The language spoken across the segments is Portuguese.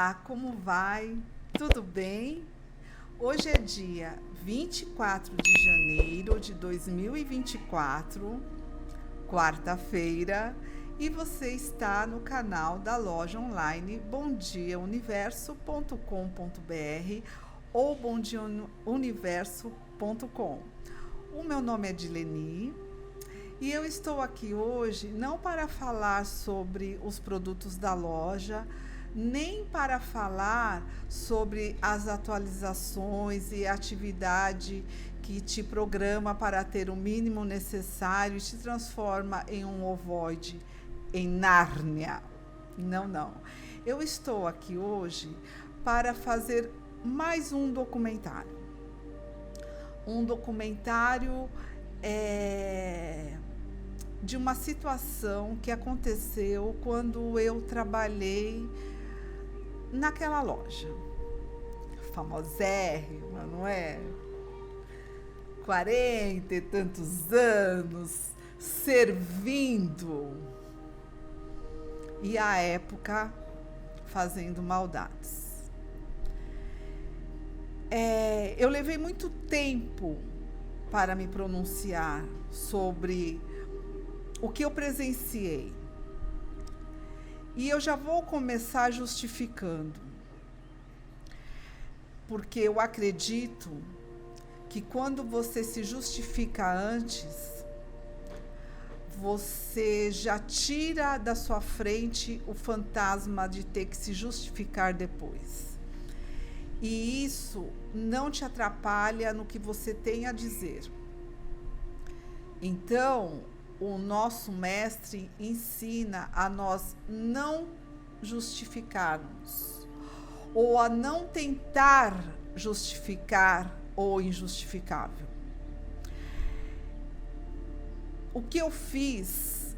Olá, como vai? Tudo bem? Hoje é dia 24 de janeiro de 2024, quarta-feira, e você está no canal da loja online bomdiauniverso.com.br ou bomdiauniverso.com. O meu nome é Dileni e eu estou aqui hoje não para falar sobre os produtos da loja, nem para falar sobre as atualizações e atividade que te programa para ter o mínimo necessário e te transforma em um ovoide, em Nárnia. Não, não. Eu estou aqui hoje para fazer mais um documentário. Um documentário de uma situação que aconteceu quando eu trabalhei naquela loja famosérrima, não é? 40 e tantos anos servindo e à época fazendo maldades. Eu levei muito tempo para me pronunciar sobre o que eu presenciei. E eu já vou começar justificando, porque eu acredito que quando você se justifica antes, você já tira da sua frente o fantasma de ter que se justificar depois. E isso não te atrapalha no que você tem a dizer. Então, o nosso mestre ensina a nós não justificarmos, ou a não tentar justificar o injustificável. O que eu fiz,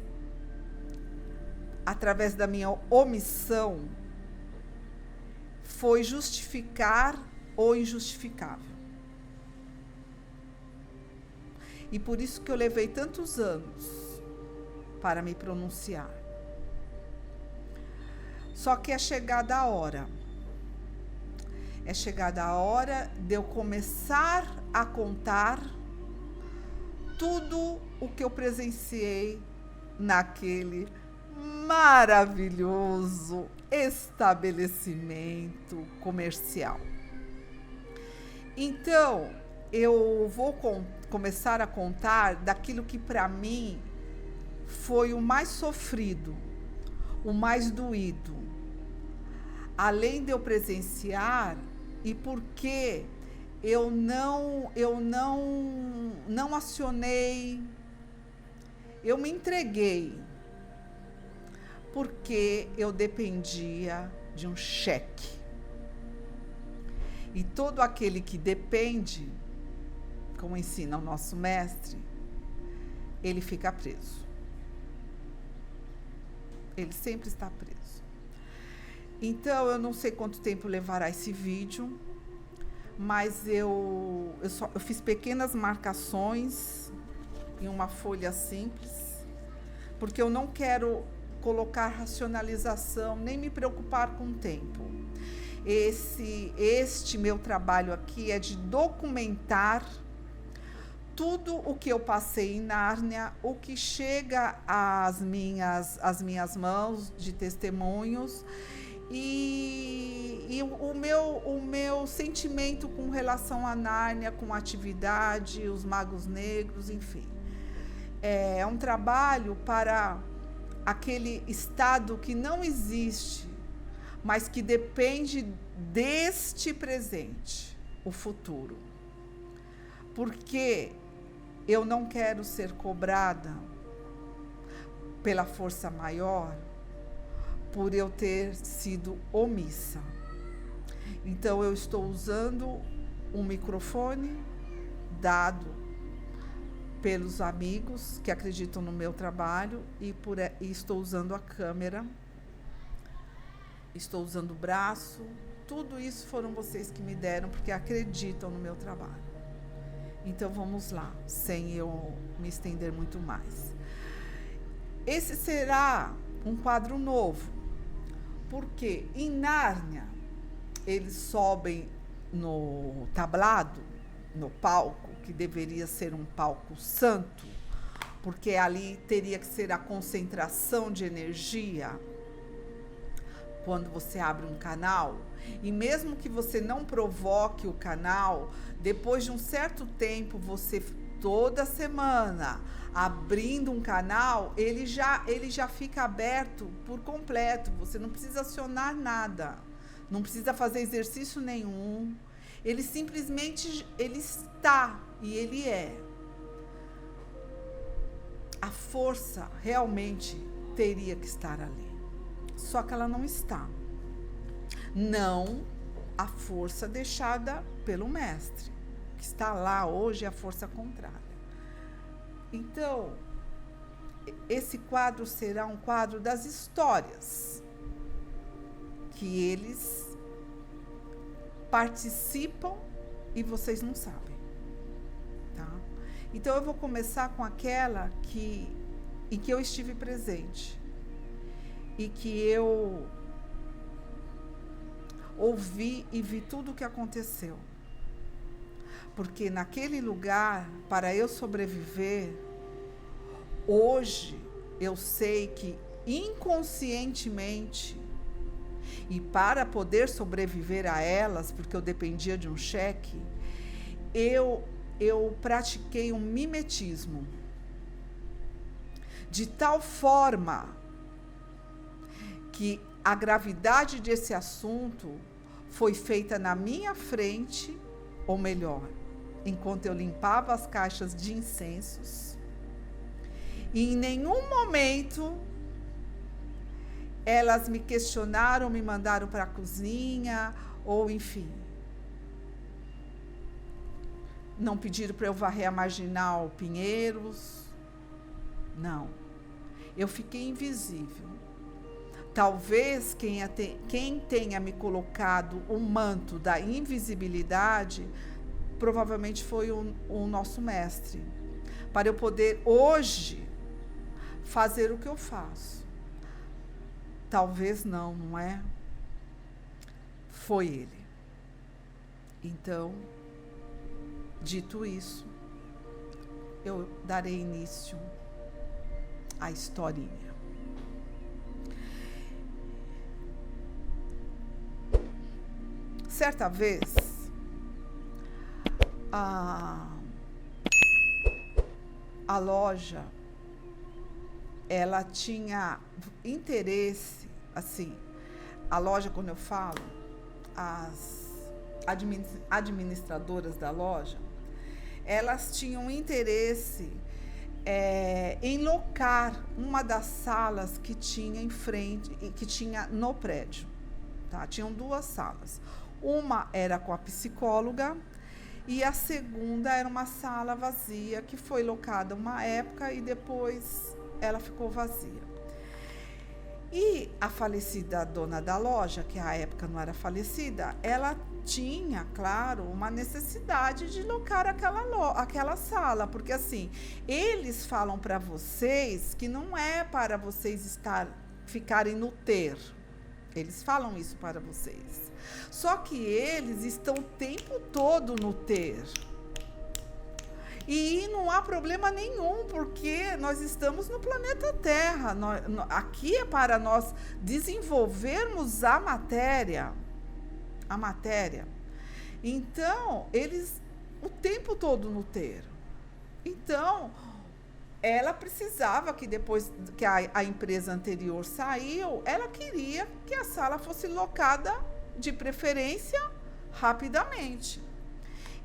através da minha omissão, foi justificar o injustificável. E por isso que eu levei tantos anos para me pronunciar. Só que é chegada a hora. É chegada a hora de eu começar a contar tudo o que eu presenciei naquele maravilhoso estabelecimento comercial. Então, eu vou começar a contar daquilo que para mim foi o mais sofrido, o mais doído, além de eu presenciar e porque eu não acionei, eu me entreguei, porque eu dependia de um cheque. E todo aquele que depende, como ensina o nosso mestre, ele fica preso. Ele sempre está preso. Então, eu não sei quanto tempo levará esse vídeo, mas eu fiz pequenas marcações em uma folha simples, porque eu não quero colocar racionalização, nem me preocupar com o tempo. Este meu trabalho aqui é de documentar tudo o que eu passei em Nárnia, o que chega às minhas mãos de testemunhos e o meu sentimento com relação a Nárnia, com a atividade, os magos negros, enfim. É um trabalho para aquele estado que não existe, mas que depende deste presente, o futuro. Porque eu não quero ser cobrada pela força maior por eu ter sido omissa. Então, eu estou usando um microfone dado pelos amigos que acreditam no meu trabalho e estou usando a câmera, estou usando o braço. Tudo isso foram vocês que me deram, porque acreditam no meu trabalho. Então, vamos lá, sem eu me estender muito mais. Esse será um quadro novo, porque em Nárnia eles sobem no tablado, no palco, que deveria ser um palco santo, porque ali teria que ser a concentração de energia quando você abre um canal. E mesmo que você não provoque o canal, depois de um certo tempo, você toda semana abrindo um canal, ele já fica aberto por completo. Você não precisa acionar nada, não precisa fazer exercício nenhum. Ele simplesmente ele está e ele é. A força realmente teria que estar ali, só que ela não está. Não a força deixada pelo mestre, que está lá hoje, é a força contrária. Então, esse quadro será um quadro das histórias que eles participam e vocês não sabem, tá? Então eu vou começar com aquela em que eu estive presente e que eu ouvi e vi tudo o que aconteceu. Porque naquele lugar, para eu sobreviver, hoje eu sei que inconscientemente, e para poder sobreviver a elas, porque eu dependia de um cheque, eu pratiquei um mimetismo. De tal forma que a gravidade desse assunto foi feita na minha frente, ou melhor, enquanto eu limpava as caixas de incensos. E em nenhum momento elas me questionaram, me mandaram para a cozinha, ou enfim. Não pediram para eu varrer a Marginal Pinheiros. Não. Eu fiquei invisível. Talvez quem tenha me colocado o manto da invisibilidade, provavelmente foi o nosso mestre. Para eu poder hoje fazer o que eu faço. Talvez não é? Foi ele. Então, dito isso, eu darei início à historinha. Certa vez, a loja, ela tinha interesse, assim, a loja, quando eu falo, as administradoras da loja, elas tinham interesse em locar uma das salas que tinha em frente, que tinha no prédio, tá? Tinham duas salas. Uma era com a psicóloga e a segunda era uma sala vazia que foi locada uma época e depois ela ficou vazia. E a falecida dona da loja, que à época não era falecida, ela tinha, claro, uma necessidade de locar aquela sala, porque assim, eles falam para vocês que não é para vocês ficarem no ter. Eles falam isso para vocês. Só que eles estão o tempo todo no ter. E não há problema nenhum, porque nós estamos no planeta Terra. Aqui é para nós desenvolvermos a matéria. A matéria. Então, eles o tempo todo no ter. Então, ela precisava que depois que a empresa anterior saiu, ela queria que a sala fosse locada, de preferência, rapidamente.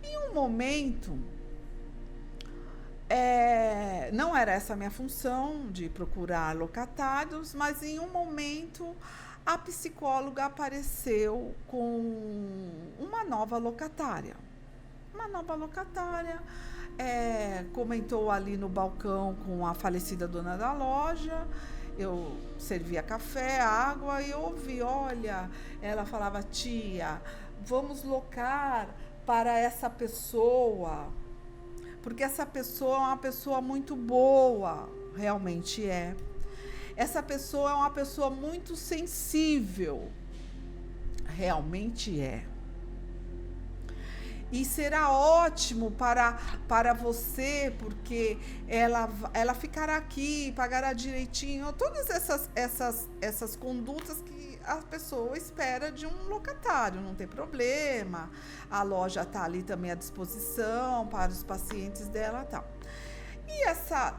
Em um momento... não era essa a minha função de procurar locatários, mas em um momento a psicóloga apareceu com uma nova locatária. Uma nova locatária, comentou ali no balcão com a falecida dona da loja. Eu servia café, água e eu ouvi, olha, ela falava, tia, vamos locar para essa pessoa, porque essa pessoa é uma pessoa muito boa, realmente é. Essa pessoa é uma pessoa muito sensível, realmente é. E será ótimo para você, porque ela ficará aqui, pagará direitinho, todas essas condutas que a pessoa espera de um locatário, não tem problema. A loja está ali também à disposição para os pacientes dela e tal. E essa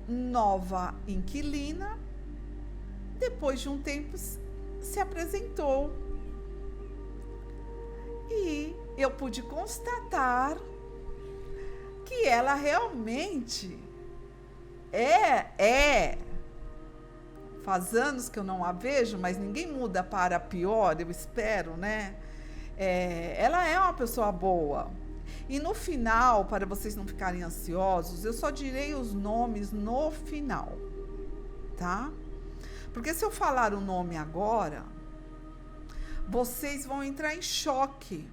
nova inquilina, depois de um tempo, se apresentou. E eu pude constatar que ela realmente faz anos que eu não a vejo, mas ninguém muda para pior, eu espero, né? Ela é uma pessoa boa. E no final, para vocês não ficarem ansiosos, eu só direi os nomes no final, tá? Porque se eu falar o nome agora, vocês vão entrar em choque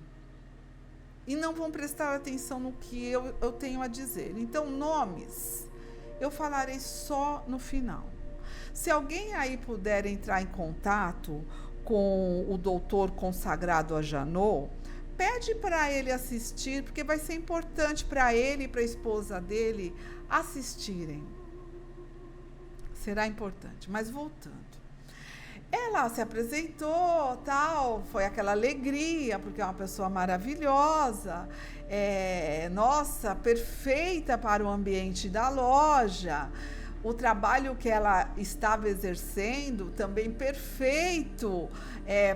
e não vão prestar atenção no que eu tenho a dizer. Então, nomes eu falarei só no final. Se alguém aí puder entrar em contato com o doutor consagrado a Janot, pede para ele assistir, porque vai ser importante para ele e para a esposa dele assistirem. Será importante. Mas voltando. Ela se apresentou, tal, foi aquela alegria, porque é uma pessoa maravilhosa, nossa, perfeita para o ambiente da loja. O trabalho que ela estava exercendo também perfeito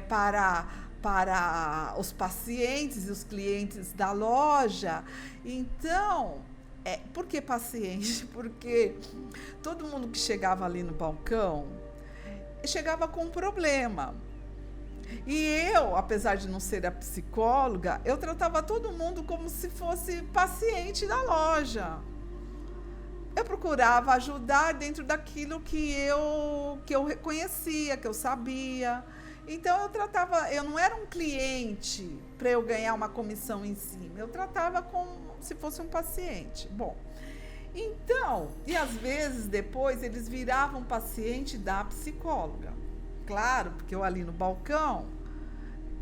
para os pacientes e os clientes da loja. Então, por que paciente? Porque todo mundo que chegava ali no balcão chegava com um problema. E eu, apesar de não ser a psicóloga, eu tratava todo mundo como se fosse paciente da loja. Eu procurava ajudar dentro daquilo que eu reconhecia, que eu sabia. Então eu não era um cliente para eu ganhar uma comissão em cima. Eu tratava como se fosse um paciente. Bom, então, e às vezes depois eles viravam paciente da psicóloga. Claro, porque eu ali no balcão,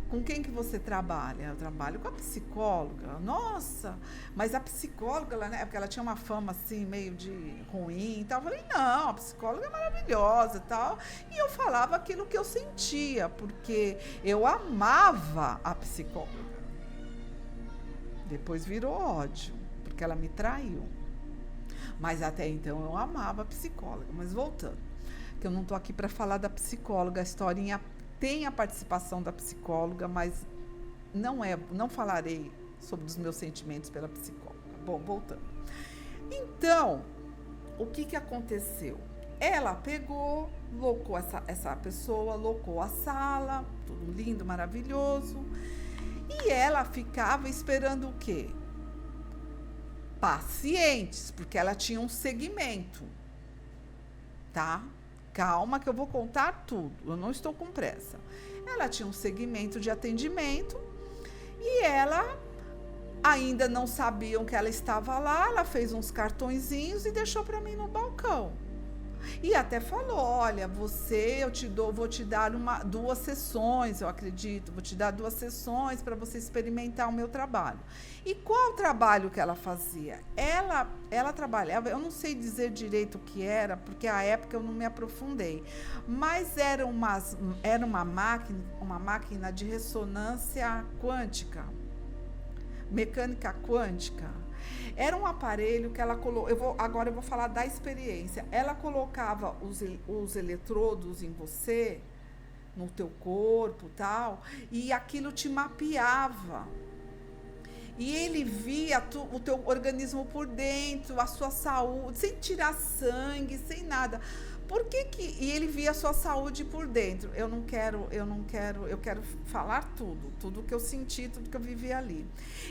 com quem que você trabalha? Eu trabalho com a psicóloga. Nossa, mas a psicóloga, porque ela tinha uma fama assim, meio de ruim e tal. Eu falei, não, a psicóloga é maravilhosa e tal. E eu falava aquilo que eu sentia, porque eu amava a psicóloga. Depois virou ódio, porque ela me traiu. Mas até então eu amava a psicóloga. Mas voltando, que eu não estou aqui para falar da psicóloga, a historinha tem a participação da psicóloga, mas não falarei sobre os meus sentimentos pela psicóloga. Bom, voltando. Então, o que aconteceu? Ela pegou, locou essa pessoa, locou a sala, tudo lindo, maravilhoso, e ela ficava esperando o quê? Pacientes, porque ela tinha um segmento, tá? Calma que eu vou contar tudo, eu não estou com pressa. Ela tinha um segmento de atendimento e ela ainda não sabiam que ela estava lá, ela fez uns cartõezinhos e deixou para mim no balcão. E até falou, olha, vou te dar 2 sessões, eu acredito, vou te dar 2 sessões para você experimentar o meu trabalho. E qual o trabalho que ela fazia? Ela trabalhava, eu não sei dizer direito o que era, porque à época eu não me aprofundei, mas era uma máquina de ressonância quântica, mecânica quântica. Era um aparelho que ela colocou. Agora eu vou falar da experiência. Ela colocava os eletrodos em você, no teu corpo, tal, e aquilo te mapeava. E ele via o teu organismo por dentro, a sua saúde, sem tirar sangue, sem nada. E ele via a sua saúde por dentro. Eu quero falar tudo que eu senti, tudo que eu vivi ali.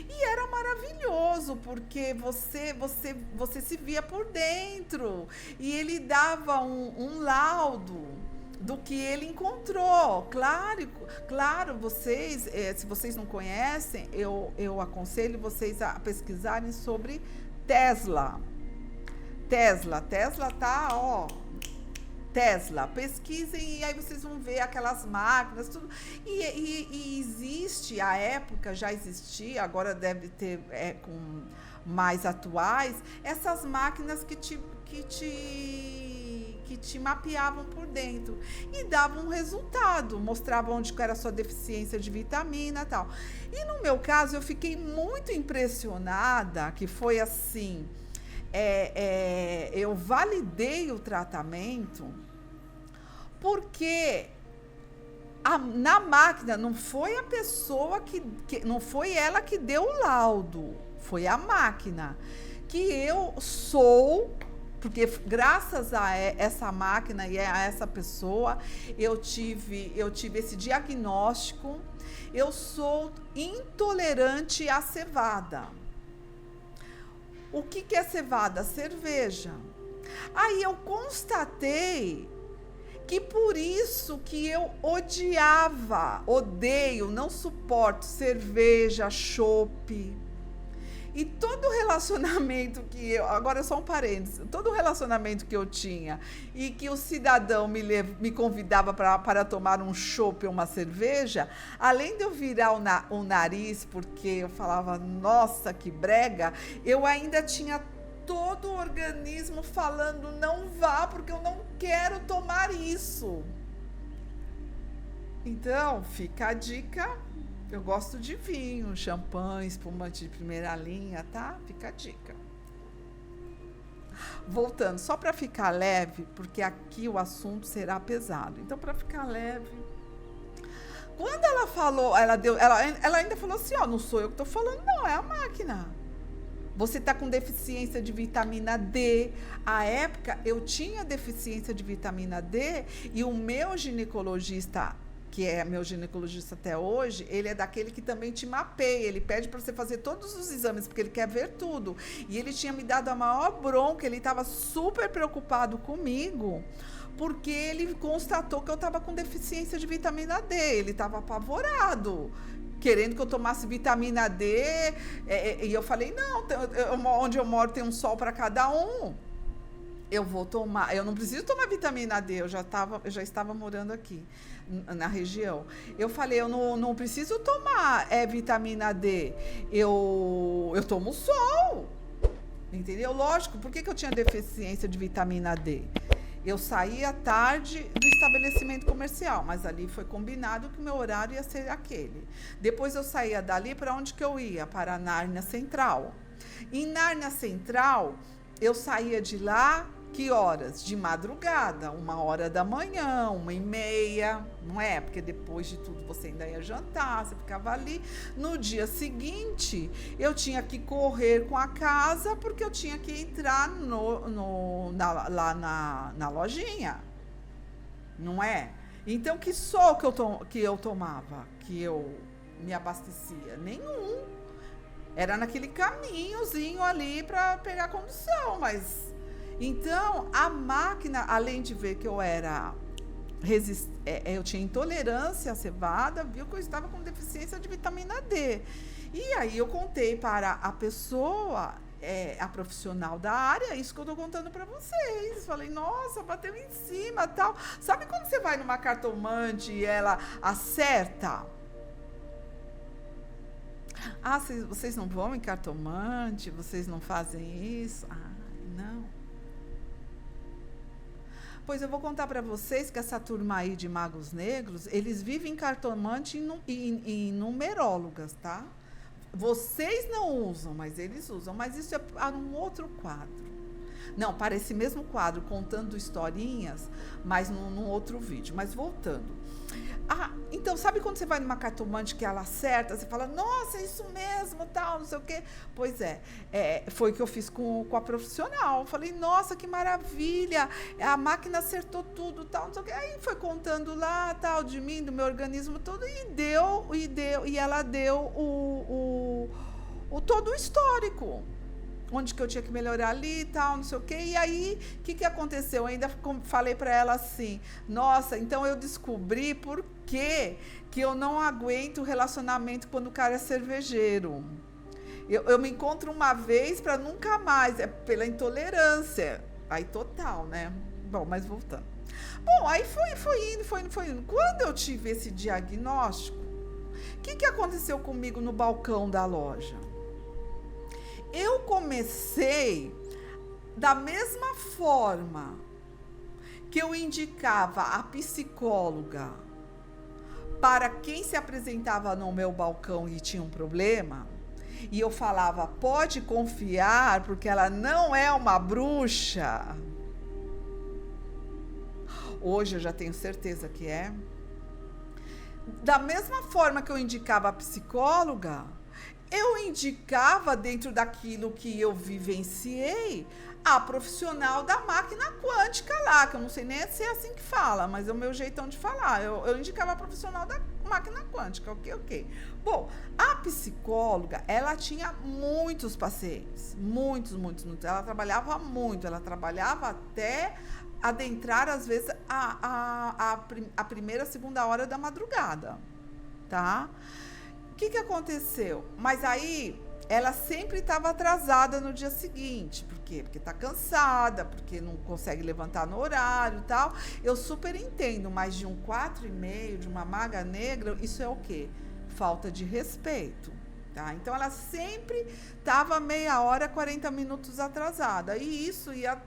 E era maravilhoso, porque você se via por dentro. E ele dava um laudo do que ele encontrou. Claro, vocês, se vocês não conhecem, eu aconselho vocês a pesquisarem sobre Tesla. Tesla tá, Tesla, pesquisem e aí vocês vão ver aquelas máquinas, tudo. E existe, à época já existia, agora deve ter com mais atuais, essas máquinas que te mapeavam por dentro e davam um resultado, mostravam onde era a sua deficiência de vitamina e tal. E no meu caso, eu fiquei muito impressionada, que foi assim, eu validei o tratamento porque na máquina não foi a pessoa não foi ela que deu o laudo, foi a máquina, que eu sou, porque graças a essa máquina e a essa pessoa, eu tive esse diagnóstico, eu sou intolerante à cevada. O que é cevada? Cerveja. Aí eu constatei que por isso que eu odeio, não suporto cerveja, chopp. E todo relacionamento agora só um parênteses, todo relacionamento que eu tinha e que o cidadão me convidava para tomar um chopp ou uma cerveja, além de eu virar o nariz, porque eu falava, nossa, que brega, eu ainda tinha todo o organismo falando, não vá, porque eu não quero tomar isso. Então, fica a dica. Eu gosto de vinho, champanhe, espumante de primeira linha, tá? Fica a dica. Voltando, só para ficar leve, porque aqui o assunto será pesado. Então, para ficar leve, quando ela falou, ela ainda falou assim, ó, não sou eu que tô falando, não, é a máquina. Você tá com deficiência de vitamina D. À época, eu tinha deficiência de vitamina D e o meu ginecologista, que é meu ginecologista até hoje, ele é daquele que também te mapeia, ele pede para você fazer todos os exames, porque ele quer ver tudo. E ele tinha me dado a maior bronca, ele estava super preocupado comigo, porque ele constatou que eu estava com deficiência de vitamina D, ele estava apavorado, querendo que eu tomasse vitamina D, e eu falei, não, onde eu moro tem um sol para cada um. Eu vou tomar, eu não preciso tomar vitamina D, eu já estava morando aqui na região. Eu falei, eu não preciso tomar vitamina D, eu tomo sol, entendeu? Lógico, por que eu tinha deficiência de vitamina D? Eu saía tarde do estabelecimento comercial, mas ali foi combinado que o meu horário ia ser aquele. Depois eu saía dali, para onde que eu ia? Para Nárnia Central. Em Nárnia Central, eu saía de lá, que horas? De madrugada, 1h da manhã, 1h30, não é? Porque depois de tudo você ainda ia jantar, você ficava ali. No dia seguinte, eu tinha que correr com a casa, porque eu tinha que entrar lá na lojinha, não é? Então, que sol que eu tomava, que eu me abastecia? Nenhum. Era naquele caminhozinho ali para pegar condução, mas... Então, a máquina, além de ver que eu eu tinha intolerância à cevada, viu que eu estava com deficiência de vitamina D. E aí eu contei para a pessoa, a profissional da área, isso que eu estou contando para vocês. Falei, nossa, bateu em cima, tal. Sabe quando você vai numa cartomante e ela acerta? Ah, vocês não vão em cartomante? Vocês não fazem isso? Ah, não. Pois eu vou contar para vocês que essa turma aí de magos negros, eles vivem em cartomante e numerólogas, tá? Vocês não usam, mas eles usam. Mas isso é para um outro quadro. Não, para esse mesmo quadro, contando historinhas, mas num outro vídeo. Mas voltando. Ah, então, sabe quando você vai numa cartomante que ela acerta, você fala, nossa, é isso mesmo, tal, não sei o quê? Pois foi o que eu fiz com a profissional. Falei, nossa, que maravilha, a máquina acertou tudo, tal, não sei o quê. Aí foi contando lá, tal, de mim, do meu organismo todo, e ela deu todo o histórico. Onde que eu tinha que melhorar ali e tal, não sei o quê. E aí, o que aconteceu? Eu ainda falei para ela assim, nossa, então eu descobri por que eu não aguento o relacionamento quando o cara é cervejeiro. Eu me encontro uma vez para nunca mais, é pela intolerância. Aí total, né? Bom, mas voltando. Bom, aí foi indo. Quando eu tive esse diagnóstico, o que aconteceu comigo no balcão da loja? Eu comecei da mesma forma que eu indicava a psicóloga para quem se apresentava no meu balcão e tinha um problema, e eu falava, pode confiar, porque ela não é uma bruxa. Hoje eu já tenho certeza que é. Da mesma forma que eu indicava a psicóloga, eu indicava, dentro daquilo que eu vivenciei, a profissional da máquina quântica lá, que eu não sei nem se é assim que fala, mas é o meu jeitão de falar. Eu indicava a profissional da máquina quântica, ok. Bom, a psicóloga, ela tinha muitos pacientes, muitos. Ela trabalhava até adentrar, às vezes, a primeira, segunda hora da madrugada, tá? O que aconteceu? Mas aí, ela sempre estava atrasada no dia seguinte. Por quê? Porque está cansada, porque não consegue levantar no horário e tal. Eu super entendo, mas de um 4,5, de uma maga negra, isso é o quê? Falta de respeito. Tá? Então, ela sempre estava meia hora, 40 minutos atrasada. E isso ia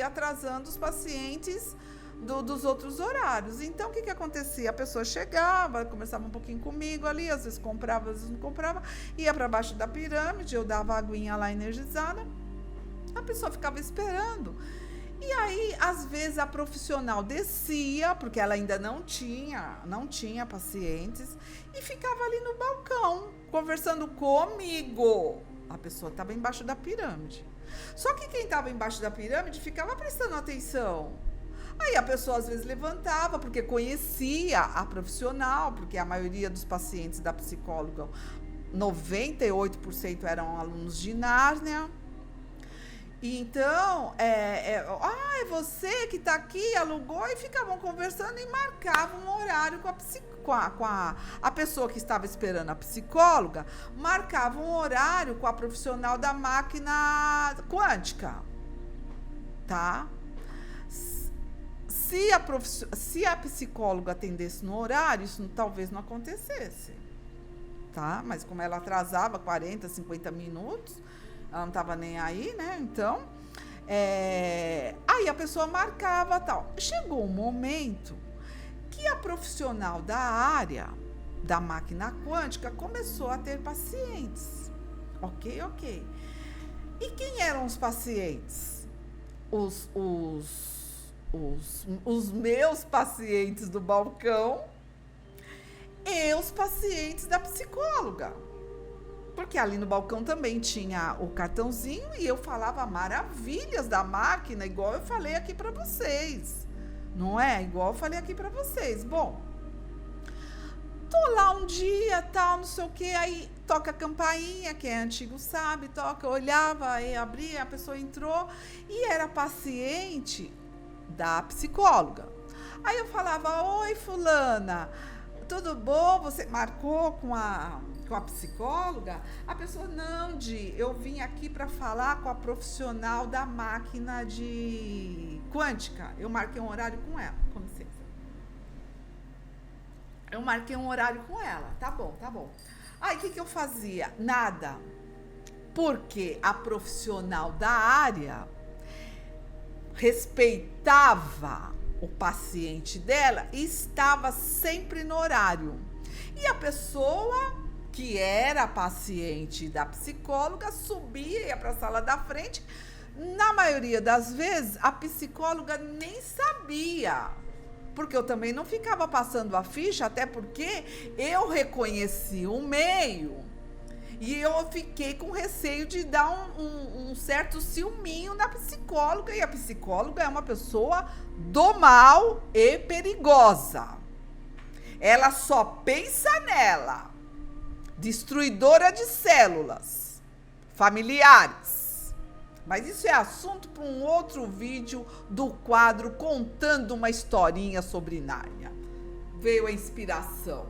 atrasando os pacientes dos outros horários. Então, o que acontecia? A pessoa chegava, conversava um pouquinho comigo ali, às vezes comprava, às vezes não comprava, ia para baixo da pirâmide, eu dava a aguinha lá energizada, a pessoa ficava esperando. E aí, às vezes, a profissional descia, porque ela ainda não tinha pacientes, e ficava ali no balcão, conversando comigo. A pessoa estava embaixo da pirâmide. Só que quem estava embaixo da pirâmide ficava prestando atenção. Aí a pessoa às vezes levantava, porque conhecia a profissional, porque a maioria dos pacientes da psicóloga, 98% eram alunos de Nárnia. E então, é você que está aqui, alugou, e ficavam conversando e marcavam um horário com a pessoa que estava esperando a psicóloga, marcava um horário com a profissional da máquina quântica, tá? Se a psicóloga atendesse no horário, isso talvez não acontecesse, tá? Mas como ela atrasava 40, 50 minutos, ela não estava nem aí, né? Então, aí a pessoa marcava tal. Chegou um momento que a profissional da área da máquina quântica começou a ter pacientes. Ok. E quem eram os pacientes? Os meus pacientes do balcão e os pacientes da psicóloga. Porque ali no balcão também tinha o cartãozinho e eu falava maravilhas da máquina, igual eu falei aqui para vocês. Não é? Igual eu falei aqui para vocês. Bom, tô lá um dia, tal, não sei o que, aí toca a campainha, quem é antigo sabe, toca, eu olhava, aí abria, a pessoa entrou e era paciente da psicóloga. Aí eu falava, oi fulana, tudo bom? Você marcou com a psicóloga? A pessoa, não, eu vim aqui para falar com a profissional da máquina de quântica. Eu marquei um horário com ela, com licença. Eu marquei um horário com ela, tá bom. Aí o que eu fazia? Nada. Porque a profissional da área respeitava o paciente dela e estava sempre no horário. E a pessoa que era paciente da psicóloga subia e ia para a sala da frente. Na maioria das vezes, a psicóloga nem sabia, porque eu também não ficava passando a ficha, até porque eu reconheci o meio. E eu fiquei com receio de dar um certo ciúminho na psicóloga. E a psicóloga é uma pessoa do mal e perigosa. Ela só pensa nela. Destruidora de células familiares. Mas isso é assunto para um outro vídeo do quadro Contando uma Historinha sobre Nárnia. Veio a inspiração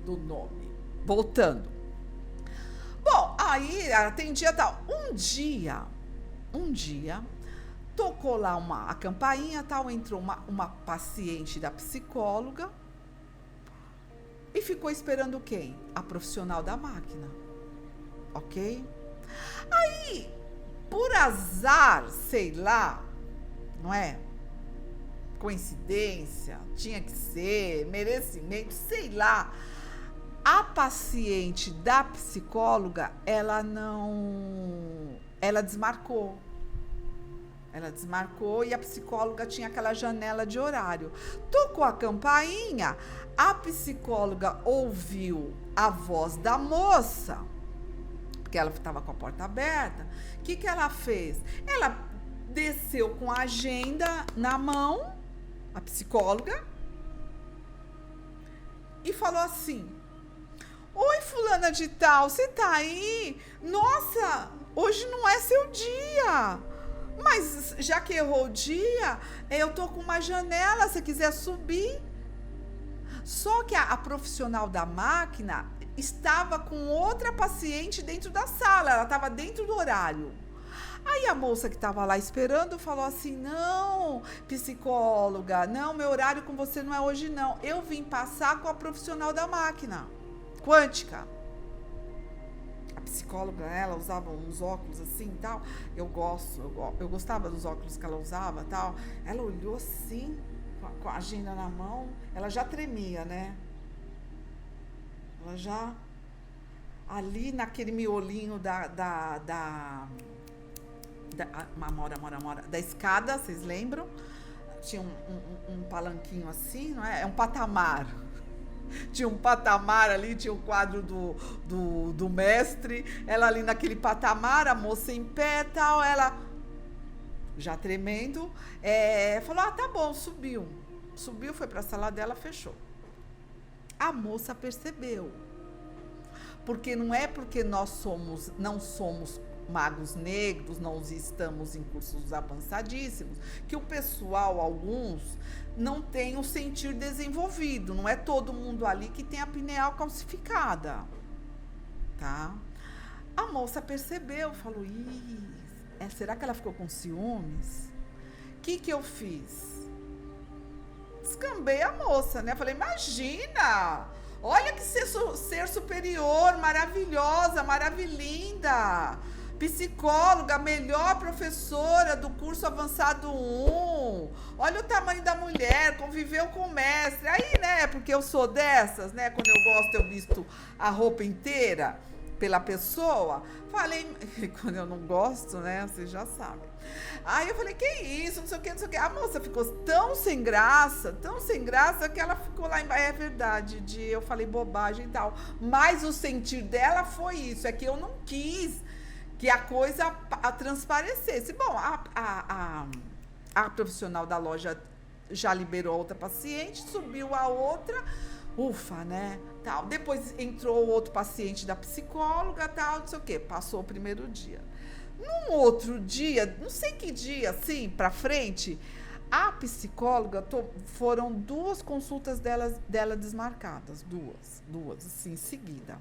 do nome. Voltando. Bom, aí atendia tal. Um dia, Tocou lá a campainha, tal, entrou uma paciente da psicóloga e ficou esperando quem? A profissional da máquina, ok? Aí, por azar, sei lá, não é? Coincidência, tinha que ser, merecimento, sei lá. A paciente da psicóloga, ela desmarcou. Ela desmarcou e a psicóloga tinha aquela janela de horário. Tocou a campainha, a psicóloga ouviu a voz da moça, porque ela estava com a porta aberta. O que ela fez? Ela desceu com a agenda na mão, a psicóloga, e falou assim: oi, fulana de tal, você tá aí? Nossa, hoje não é seu dia. Mas já que errou o dia, eu tô com uma janela, se quiser subir. Só que a profissional da máquina estava com outra paciente dentro da sala, ela estava dentro do horário. Aí a moça que estava lá esperando falou assim: não, psicóloga, não, meu horário com você não é hoje não. Eu vim passar com a profissional da máquina quântica. A psicóloga, ela usava uns óculos assim e tal. Eu gostava dos óculos que ela usava tal. Ela olhou assim, com a agenda na mão, ela já tremia, né? Ela já, ali naquele miolinho da escada, vocês lembram? Tinha um palanquinho assim, não é? É um patamar. Tinha um patamar ali, tinha o quadro do mestre, ela ali naquele patamar, a moça em pé, tal, ela já tremendo, falou: ah, tá bom, subiu, foi pra sala dela, fechou. A moça percebeu, porque não é porque nós não somos magos negros, não estamos em cursos avançadíssimos, que o pessoal, alguns, não tem o sentir desenvolvido. Não é todo mundo ali que tem a pineal calcificada, tá? A moça percebeu, falou: será que ela ficou com ciúmes? O que eu fiz? Descambei a moça, né? Falei: imagina! Olha que ser superior, maravilhosa, maravilhinda! Psicóloga, melhor professora do curso avançado 1. Olha o tamanho da mulher, conviveu com o mestre. Aí, né, porque eu sou dessas, né, quando eu gosto eu visto a roupa inteira pela pessoa. Falei, quando eu não gosto, né, vocês já sabem. Aí eu falei: que isso, não sei o que, não sei o que. A moça ficou tão sem graça, que ela ficou lá embaixo. É verdade, eu falei bobagem e tal. Mas o sentir dela foi isso, é que eu não quis que a coisa transparecesse. Bom, a profissional da loja já liberou a outra paciente, subiu a outra, ufa, né, tal. Depois entrou outro paciente da psicóloga, tal, não sei o quê. Passou o primeiro dia. Num outro dia, não sei que dia, assim, pra frente, a psicóloga, foram 2 consultas dela desmarcadas, duas, assim, em seguida.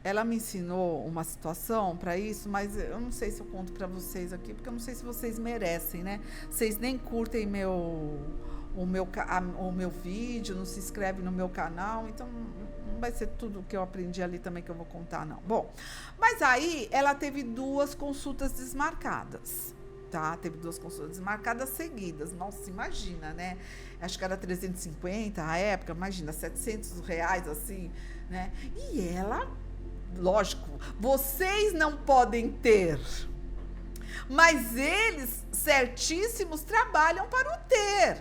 Ela me ensinou uma situação para isso, mas eu não sei se eu conto para vocês aqui, porque eu não sei se vocês merecem, né? Vocês nem curtem o meu vídeo, não se inscrevem no meu canal, então não vai ser tudo que eu aprendi ali também que eu vou contar, não. Bom, mas aí ela teve 2 consultas desmarcadas, tá? Teve 2 consultas desmarcadas seguidas. Nossa, imagina, né? Acho que era 350 à época, imagina, R$700, assim, né? E ela... Lógico, vocês não podem ter, mas eles, certíssimos, trabalham para o ter.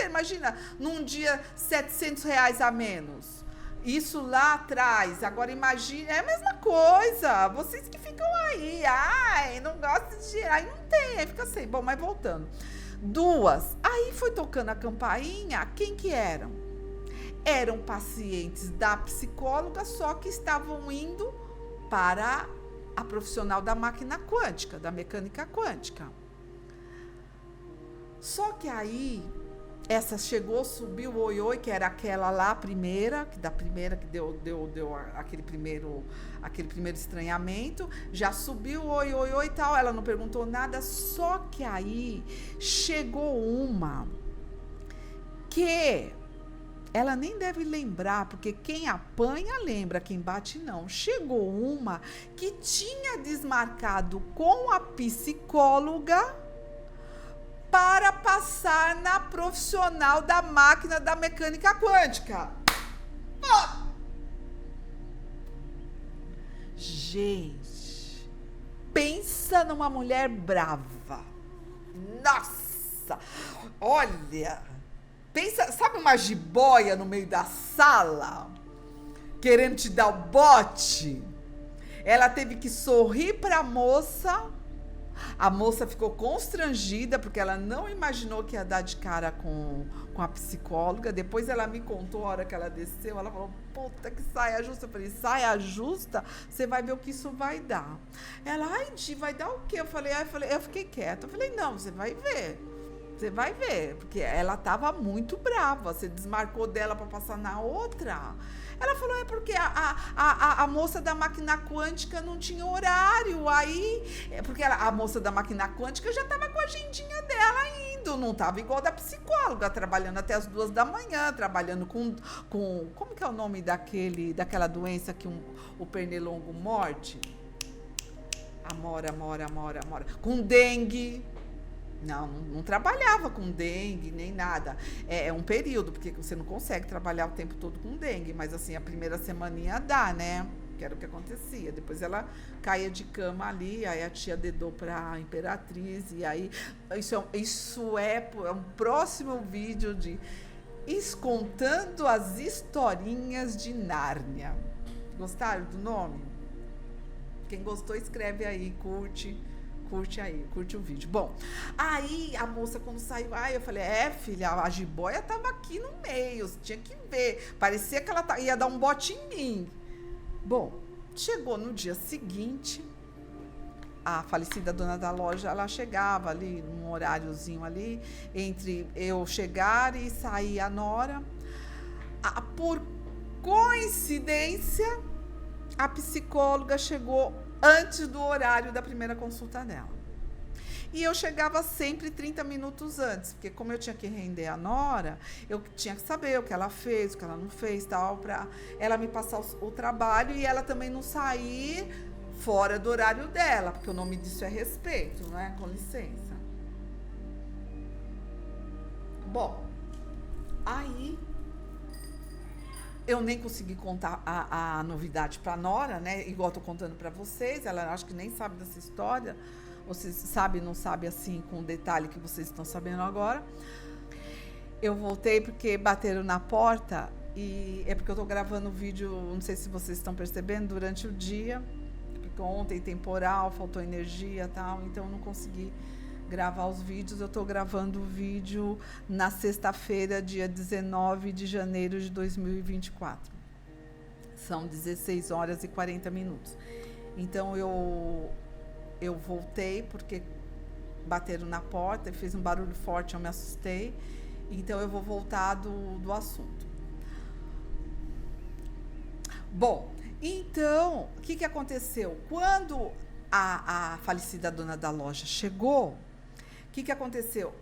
Imagina, num dia R$700 a menos. Isso lá atrás. Agora imagina, é a mesma coisa. Vocês que ficam aí, não gostam de dinheiro, aí não tem, aí fica assim. Bom, mas voltando. 2. Aí foi tocando a campainha, quem que eram? Eram pacientes da psicóloga, só que estavam indo para a profissional da máquina quântica, da mecânica quântica. Só que aí Essa chegou, subiu, oi, oi, que era aquela lá, primeira, que deu aquele primeiro estranhamento. Já subiu, oi, oi, oi e tal. Ela não perguntou nada, só que aí chegou uma que ela nem deve lembrar, porque quem apanha lembra, quem bate não. Chegou uma que tinha desmarcado com a psicóloga para passar na profissional da máquina da mecânica quântica. Oh! Gente, pensa numa mulher brava. Nossa, olha, pensa, sabe uma jiboia no meio da sala, querendo te dar o bote? Ela teve que sorrir para a moça. A moça ficou constrangida, porque ela não imaginou que ia dar de cara com a psicóloga. Depois ela me contou, a hora que ela desceu, ela falou, puta, que saia justa. Eu falei, saia justa? Você vai ver o que isso vai dar. Ela, ai, Di, vai dar o quê? Eu fiquei quieta. Eu falei, não, você vai ver. Você vai ver, porque ela estava muito brava. Você desmarcou dela para passar na outra. Ela falou, é porque a moça da máquina quântica não tinha horário. Aí, porque a moça da máquina quântica já estava com a agendinha dela indo. Não estava igual da psicóloga, trabalhando até as 2 da manhã, trabalhando com como que é o nome daquela doença que o pernilongo morde? Amora. Com dengue. Não trabalhava com dengue, nem nada. É um período, porque você não consegue trabalhar o tempo todo com dengue, mas assim, a primeira semaninha dá, né? Que era o que acontecia. Depois ela caía de cama ali, aí a tia dedou pra Imperatriz, e aí isso é um próximo vídeo de contando as historinhas de Nárnia. Gostaram do nome? Quem gostou, escreve aí, curte o vídeo. Bom, aí a moça quando saiu, eu falei, filha, a jiboia tava aqui no meio, você tinha que ver, parecia que ela ia dar um bote em mim. Bom, chegou no dia seguinte, a falecida dona da loja, ela chegava ali, num horáriozinho ali, entre eu chegar e sair a nora. Por coincidência, a psicóloga chegou antes do horário da primeira consulta dela. E eu chegava sempre 30 minutos antes, porque como eu tinha que render a nora, eu tinha que saber o que ela fez, o que ela não fez, tal, para ela me passar o trabalho e ela também não sair fora do horário dela, porque o nome disso é respeito, né? Com licença. Bom, aí eu nem consegui contar a novidade para a nora, né? Igual eu tô contando para vocês. Ela acho que nem sabe dessa história. Vocês sabem, não sabe assim com o detalhe que vocês estão sabendo agora. Eu voltei porque bateram na porta e é porque eu tô gravando o vídeo, não sei se vocês estão percebendo, durante o dia, porque ontem temporal, faltou energia e tal, então eu não consegui gravar os vídeos. Eu estou gravando o vídeo na sexta-feira, dia 19 de janeiro de 2024. São 16 horas e 40 minutos. Então, eu voltei porque bateram na porta e fez um barulho forte, eu me assustei. Então, eu vou voltar do assunto. Bom, então, o que aconteceu? Quando a falecida dona da loja chegou, o que aconteceu?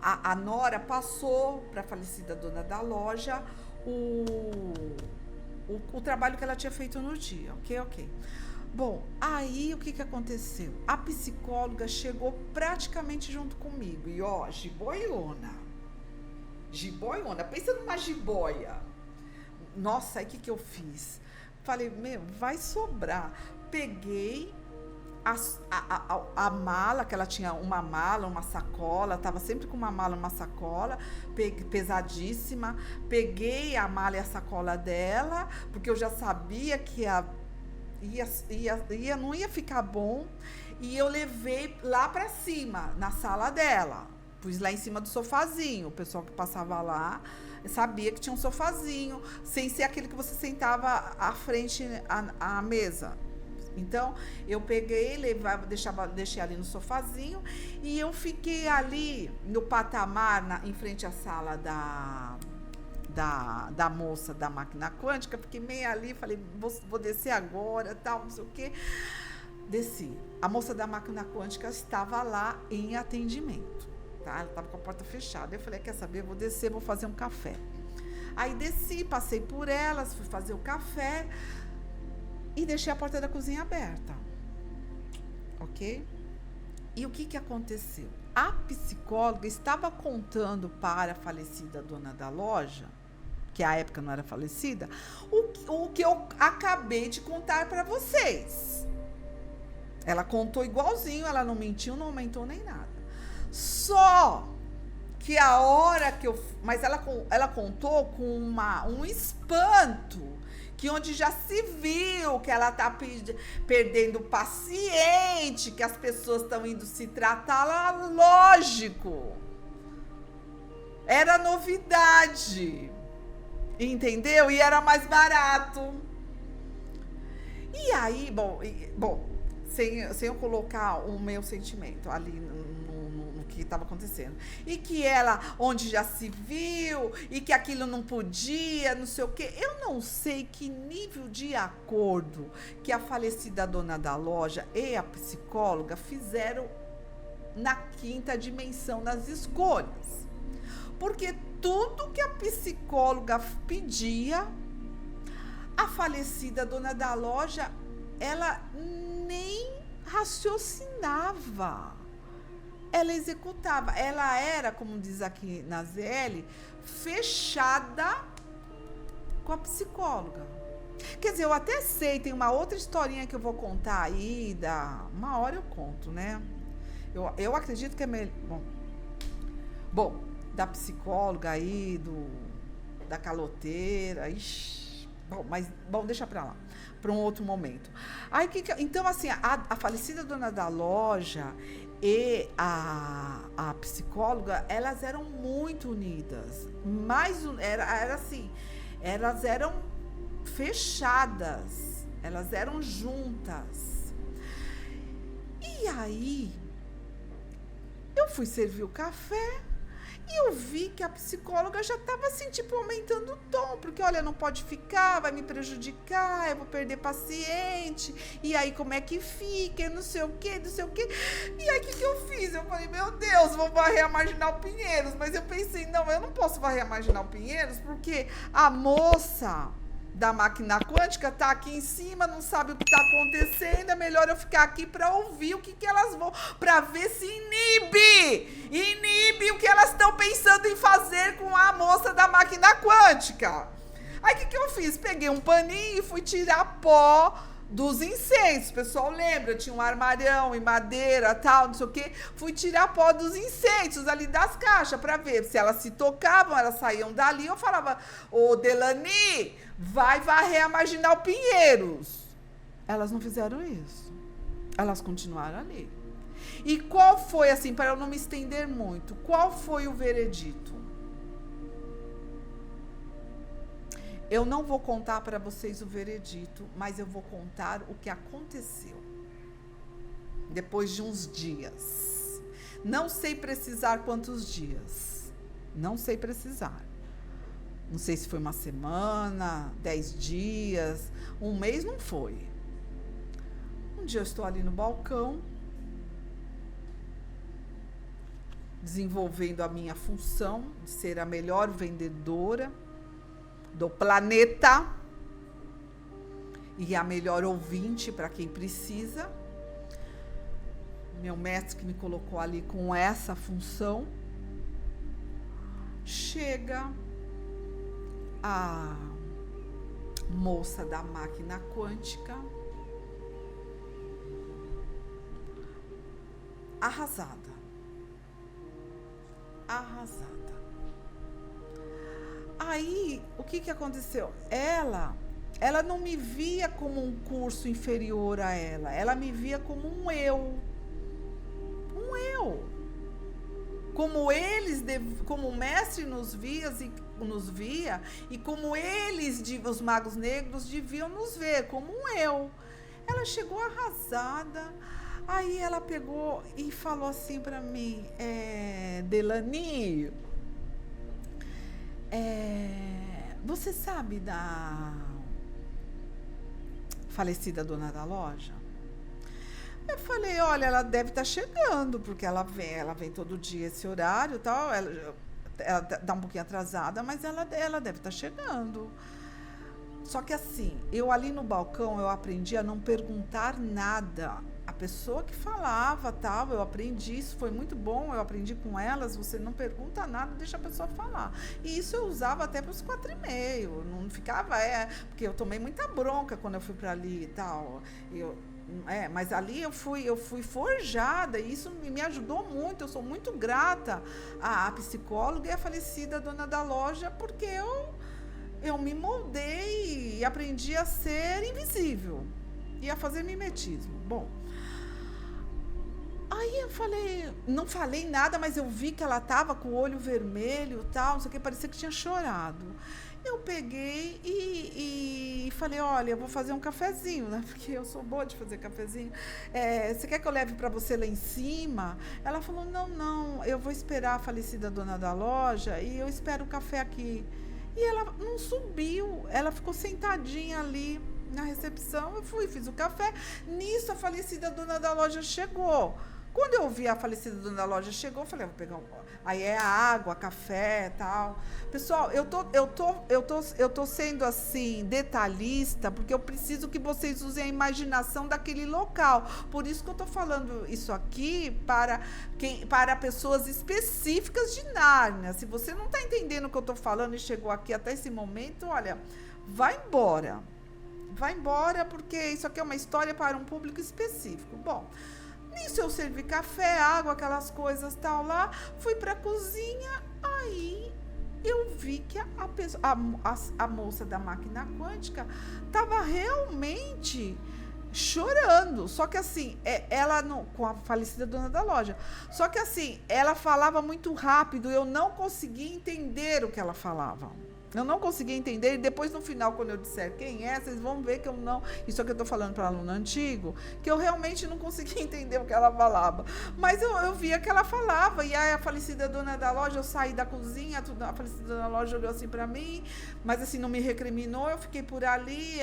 A nora passou para a falecida dona da loja o trabalho que ela tinha feito no dia, ok? Bom, aí o que aconteceu? A psicóloga chegou praticamente junto comigo e jiboiona, pensa numa jiboia. Nossa, aí o que eu fiz? Falei, vai sobrar. Peguei a mala, que ela tinha uma mala, uma sacola, estava sempre com uma mala, uma sacola, pesadíssima. Peguei a mala e a sacola dela, porque eu já sabia que não ia ficar bom, e eu levei lá para cima, na sala dela. Pus lá em cima do sofazinho. O pessoal que passava lá sabia que tinha um sofazinho, sem ser aquele que você sentava à frente à mesa. Então, eu peguei, deixei ali no sofazinho e eu fiquei ali no patamar, em frente à sala da moça da máquina quântica, fiquei meio ali, falei, vou descer agora, tal, não sei o quê. Desci. A moça da máquina quântica estava lá em atendimento, tá? Ela estava com a porta fechada. Eu falei, quer saber, vou descer, vou fazer um café. Aí desci, passei por elas, fui fazer o café e deixei a porta da cozinha aberta, ok? E o que aconteceu? A psicóloga estava contando para a falecida dona da loja, que à época não era falecida, o que eu acabei de contar para vocês. Ela contou igualzinho, ela não mentiu, não aumentou nem nada. Só que a hora que eu... Mas ela contou com um espanto, que onde já se viu que ela tá perdendo paciente, que as pessoas estão indo se tratar lá, lógico. Era novidade, entendeu? E era mais barato. E aí, sem eu colocar o meu sentimento ali no que estava acontecendo. E que ela, onde já se viu, e que aquilo não podia, não sei o quê. Eu não sei que nível de acordo que a falecida dona da loja e a psicóloga fizeram na quinta dimensão nas escolhas. Porque tudo que a psicóloga pedia, a falecida dona da loja, ela nem raciocinava. Ela executava. Ela era, como diz aqui na ZL, fechada com a psicóloga. Quer dizer, eu até sei, tem uma outra historinha que eu vou contar aí, uma hora eu conto, né? Eu acredito que é melhor. Bom, da psicóloga aí, da caloteira, bom, deixa pra lá, para um outro momento. Aí, então, assim, a falecida dona da loja e a psicóloga, elas eram muito unidas, mas era assim, elas eram fechadas, elas eram juntas. E aí, eu fui servir o café e eu vi que a psicóloga já estava assim, tipo, aumentando o tom, porque olha, não pode ficar, vai me prejudicar, eu vou perder paciente, e aí como é que fica, não sei o quê, não sei o quê. E aí o que eu fiz? Eu falei, meu Deus, vou varrer a Marginal Pinheiros, mas eu pensei, não, eu não posso varrer a Marginal Pinheiros, porque a moça da máquina quântica tá aqui em cima, não sabe o que tá acontecendo, é melhor eu ficar aqui para ouvir o que elas vão, para ver se inibe o que elas estão pensando em fazer com a moça da máquina quântica. Aí o que eu fiz? Peguei um paninho e fui tirar pó dos incensos. O pessoal lembra, tinha um armário em madeira, tal, não sei o quê. Fui tirar pó dos incensos ali das caixas para ver se elas se tocavam, elas saíam dali. Eu falava, ô Delani, vai varrer a Marginal Pinheiros. Elas não fizeram isso. Elas continuaram ali. E qual foi, assim, para eu não me estender muito, qual foi o veredito? Eu não vou contar para vocês o veredito, mas eu vou contar o que aconteceu depois de uns dias. Não sei precisar quantos dias. Não sei precisar. Não sei se foi uma semana, 10 dias, um mês, não foi. Um dia eu estou ali no balcão, desenvolvendo a minha função de ser a melhor vendedora do planeta e a melhor ouvinte para quem precisa. Meu mestre que me colocou ali com essa função. Chega a moça da máquina quântica, arrasada. Aí, o que aconteceu? Ela não me via como um curso inferior a ela. Ela me via como um eu. Como como o mestre nos via e como eles, os magos negros, deviam nos ver como um eu. Ela chegou arrasada. Aí ela pegou e falou assim para mim, Delani, você sabe da falecida dona da loja? Eu falei, olha, ela deve estar chegando, porque ela vem todo dia esse horário e tal, ela dá um pouquinho atrasada, mas ela deve estar chegando. Só que assim, eu ali no balcão, eu aprendi a não perguntar nada. A pessoa que falava, tal, eu aprendi, isso foi muito bom, eu aprendi com elas, você não pergunta nada, deixa a pessoa falar. E isso eu usava até para os 4h30, não ficava, porque eu tomei muita bronca quando eu fui para ali e tal. Mas ali eu fui forjada, e isso me ajudou muito, eu sou muito grata à psicóloga e à falecida dona da loja, porque eu me moldei e aprendi a ser invisível e a fazer mimetismo. Bom, aí eu não falei nada, mas eu vi que ela estava com o olho vermelho e tal, não sei o que, parecia que tinha chorado. Eu peguei e falei, olha, eu vou fazer um cafezinho, né? Porque eu sou boa de fazer cafezinho. Você quer que eu leve para você lá em cima? Ela falou, não, eu vou esperar a falecida dona da loja e eu espero o café aqui. E ela não subiu, ela ficou sentadinha ali na recepção. Eu fiz o café. Nisso, a falecida dona da loja chegou. Quando eu vi a falecida dona da loja chegou, eu falei, vou pegar aí água, café e tal. Pessoal, eu tô sendo assim, detalhista, porque eu preciso que vocês usem a imaginação daquele local. Por isso que eu tô falando isso aqui para pessoas específicas de Nárnia. Se você não tá entendendo o que eu tô falando e chegou aqui até esse momento, olha, vai embora. Vai embora, porque isso aqui é uma história para um público específico. Bom, nisso eu servi café, água, aquelas coisas tal lá, fui pra cozinha, aí eu vi que a moça da máquina quântica estava realmente chorando. Só que assim, ela não, com a falecida dona da loja, só que assim, ela falava muito rápido, eu não conseguia entender o que ela falava. Eu não conseguia entender, e depois no final, quando eu disser quem é, vocês vão ver que eu não... Isso aqui eu estou falando para aluno antigo, que eu realmente não conseguia entender o que ela falava. Mas eu via que ela falava, e aí a falecida dona da loja, eu saí da cozinha, a falecida dona da loja olhou assim para mim, mas assim, não me recriminou, eu fiquei por ali,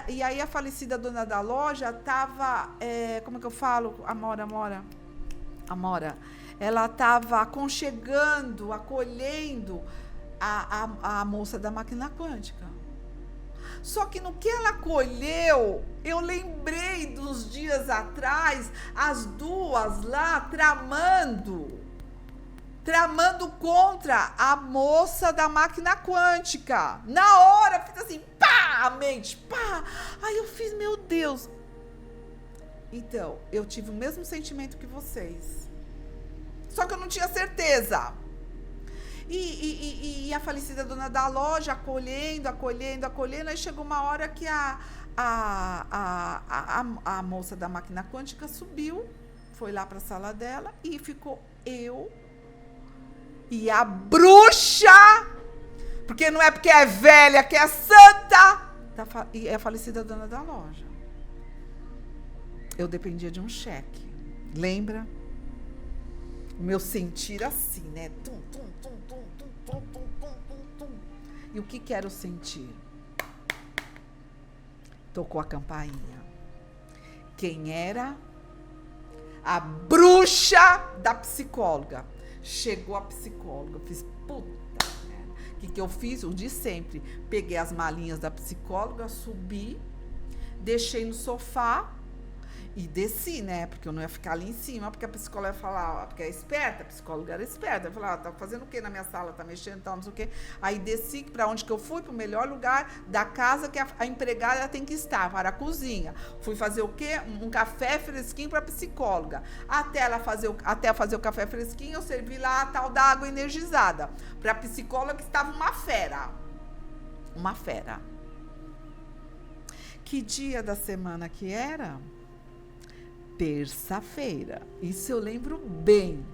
e aí a falecida dona da loja estava, como é que eu falo? Amora, ela estava aconchegando, acolhendo a moça da máquina quântica. Só que no que ela acolheu, eu lembrei dos dias atrás, as duas lá tramando contra a moça da máquina quântica. Na hora, fiz assim, pá, a mente, pá. Aí eu fiz, meu Deus. Então, eu tive o mesmo sentimento que vocês. Só que eu não tinha certeza. E a falecida dona da loja acolhendo, aí chegou uma hora que a moça da máquina quântica subiu, foi lá para a sala dela e ficou eu e a bruxa, porque não é porque é velha que é santa, e é a falecida dona da loja. Eu dependia de um cheque, lembra? O meu sentir assim, né? Tum, tum, tum, tum, tum, tum, tum, tum, tum. E o que era o sentir? Tocou a campainha. Quem era? A bruxa da psicóloga. Chegou a psicóloga. Eu fiz, puta merda. O que eu fiz? O de sempre. Peguei as malinhas da psicóloga, subi, deixei no sofá, e desci, né? Porque eu não ia ficar ali em cima, porque a psicóloga ia falar, porque é esperta, a psicóloga era esperta. Eu falava, tá fazendo o quê na minha sala? Tá mexendo, tal, não sei o quê. Aí desci, para onde que eu fui? Para o melhor lugar da casa que a empregada tem que estar, para a cozinha. Fui fazer o quê? Um café fresquinho para a psicóloga. Até fazer o café fresquinho, eu servi lá a tal da água energizada. Para a psicóloga que estava uma fera. Uma fera. Que dia da semana que era? Terça-feira. Isso eu lembro bem,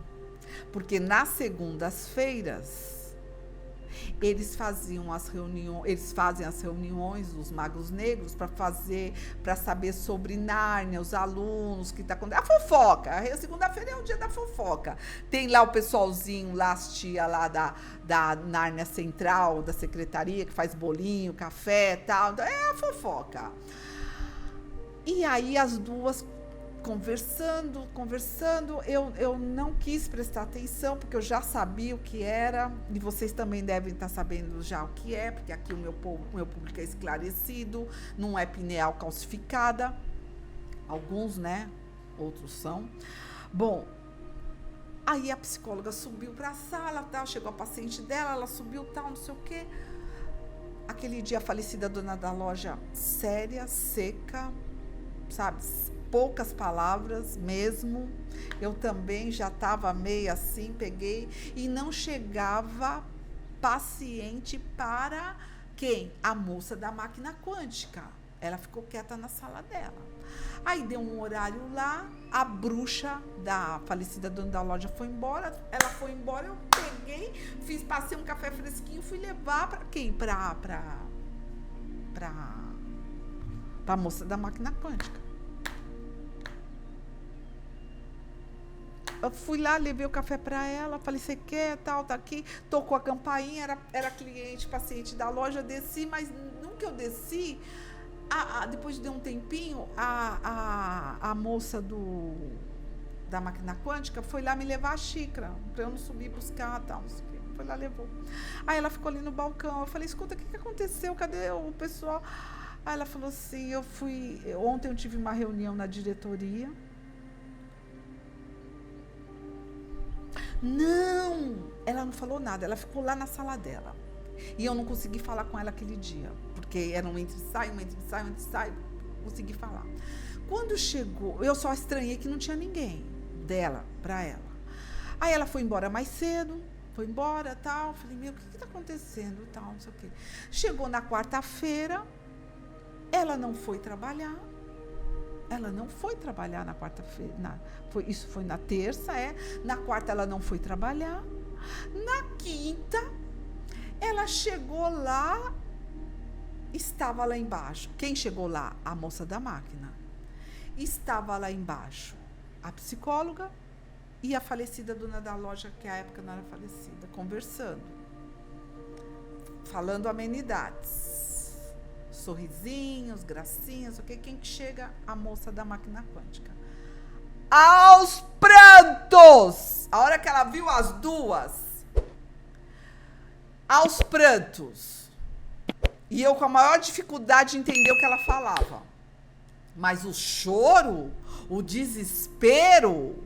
porque nas segundas-feiras Eles faziam as reuniões, eles fazem as reuniões, os magos negros, para saber sobre Nárnia, os alunos, que tá acontecendo. A fofoca. A segunda-feira é o dia da fofoca. Tem lá o pessoalzinho, lá as tia lá da Nárnia Central, da secretaria, que faz bolinho, café e tal. É a fofoca. E aí as duas conversando, eu não quis prestar atenção, porque eu já sabia o que era, e vocês também devem estar sabendo já o que é, porque aqui o meu público é esclarecido, não é pineal calcificada, alguns, né, outros são. Bom, aí a psicóloga subiu para a sala, tal, chegou a paciente dela, ela subiu, tal, não sei o quê. Aquele dia a falecida dona da loja, séria, seca, sabe, poucas palavras mesmo. Eu também já estava meio assim, peguei, e não chegava paciente para quem? A moça da máquina quântica. Ela ficou quieta na sala dela. Aí deu um horário lá, a bruxa da falecida dona da loja foi embora, ela foi embora, eu peguei, passei um café fresquinho, fui levar para quem? Para a moça da máquina quântica. Eu fui lá, levei o café para ela, falei, você quer, tal, tá aqui. Tocou a campainha, era cliente, paciente da loja, desci, mas nunca eu desci. Depois de um tempinho, a moça da máquina quântica foi lá me levar a xícara, para eu não subir buscar, tal, não sei o quê. Foi lá, levou. Aí ela ficou ali no balcão, eu falei, escuta, o que aconteceu? Cadê o pessoal? Aí ela falou assim, ontem eu tive uma reunião na diretoria. Não, ela não falou nada, ela ficou lá na sala dela. E eu não consegui falar com ela aquele dia, porque era um entre e sai, consegui falar. Quando chegou, eu só estranhei que não tinha ninguém dela para ela. Aí ela foi embora mais cedo, foi embora, tal. Falei, meu, o que está acontecendo, tal, não sei o quê. Chegou na quarta-feira, ela não foi trabalhar. Ela não foi trabalhar na quarta-feira. Isso foi na terça, Na quarta ela não foi trabalhar. Na quinta, ela chegou lá, estava lá embaixo. Quem chegou lá? A moça da máquina. Estava lá embaixo a psicóloga e a falecida dona da loja, que à época não era falecida, conversando, falando amenidades. Sorrisinhos, gracinhas, ok? Quem que chega? A moça da máquina quântica. Aos prantos! A hora que ela viu as duas, aos prantos. E eu com a maior dificuldade de entender o que ela falava. Mas o choro, o desespero,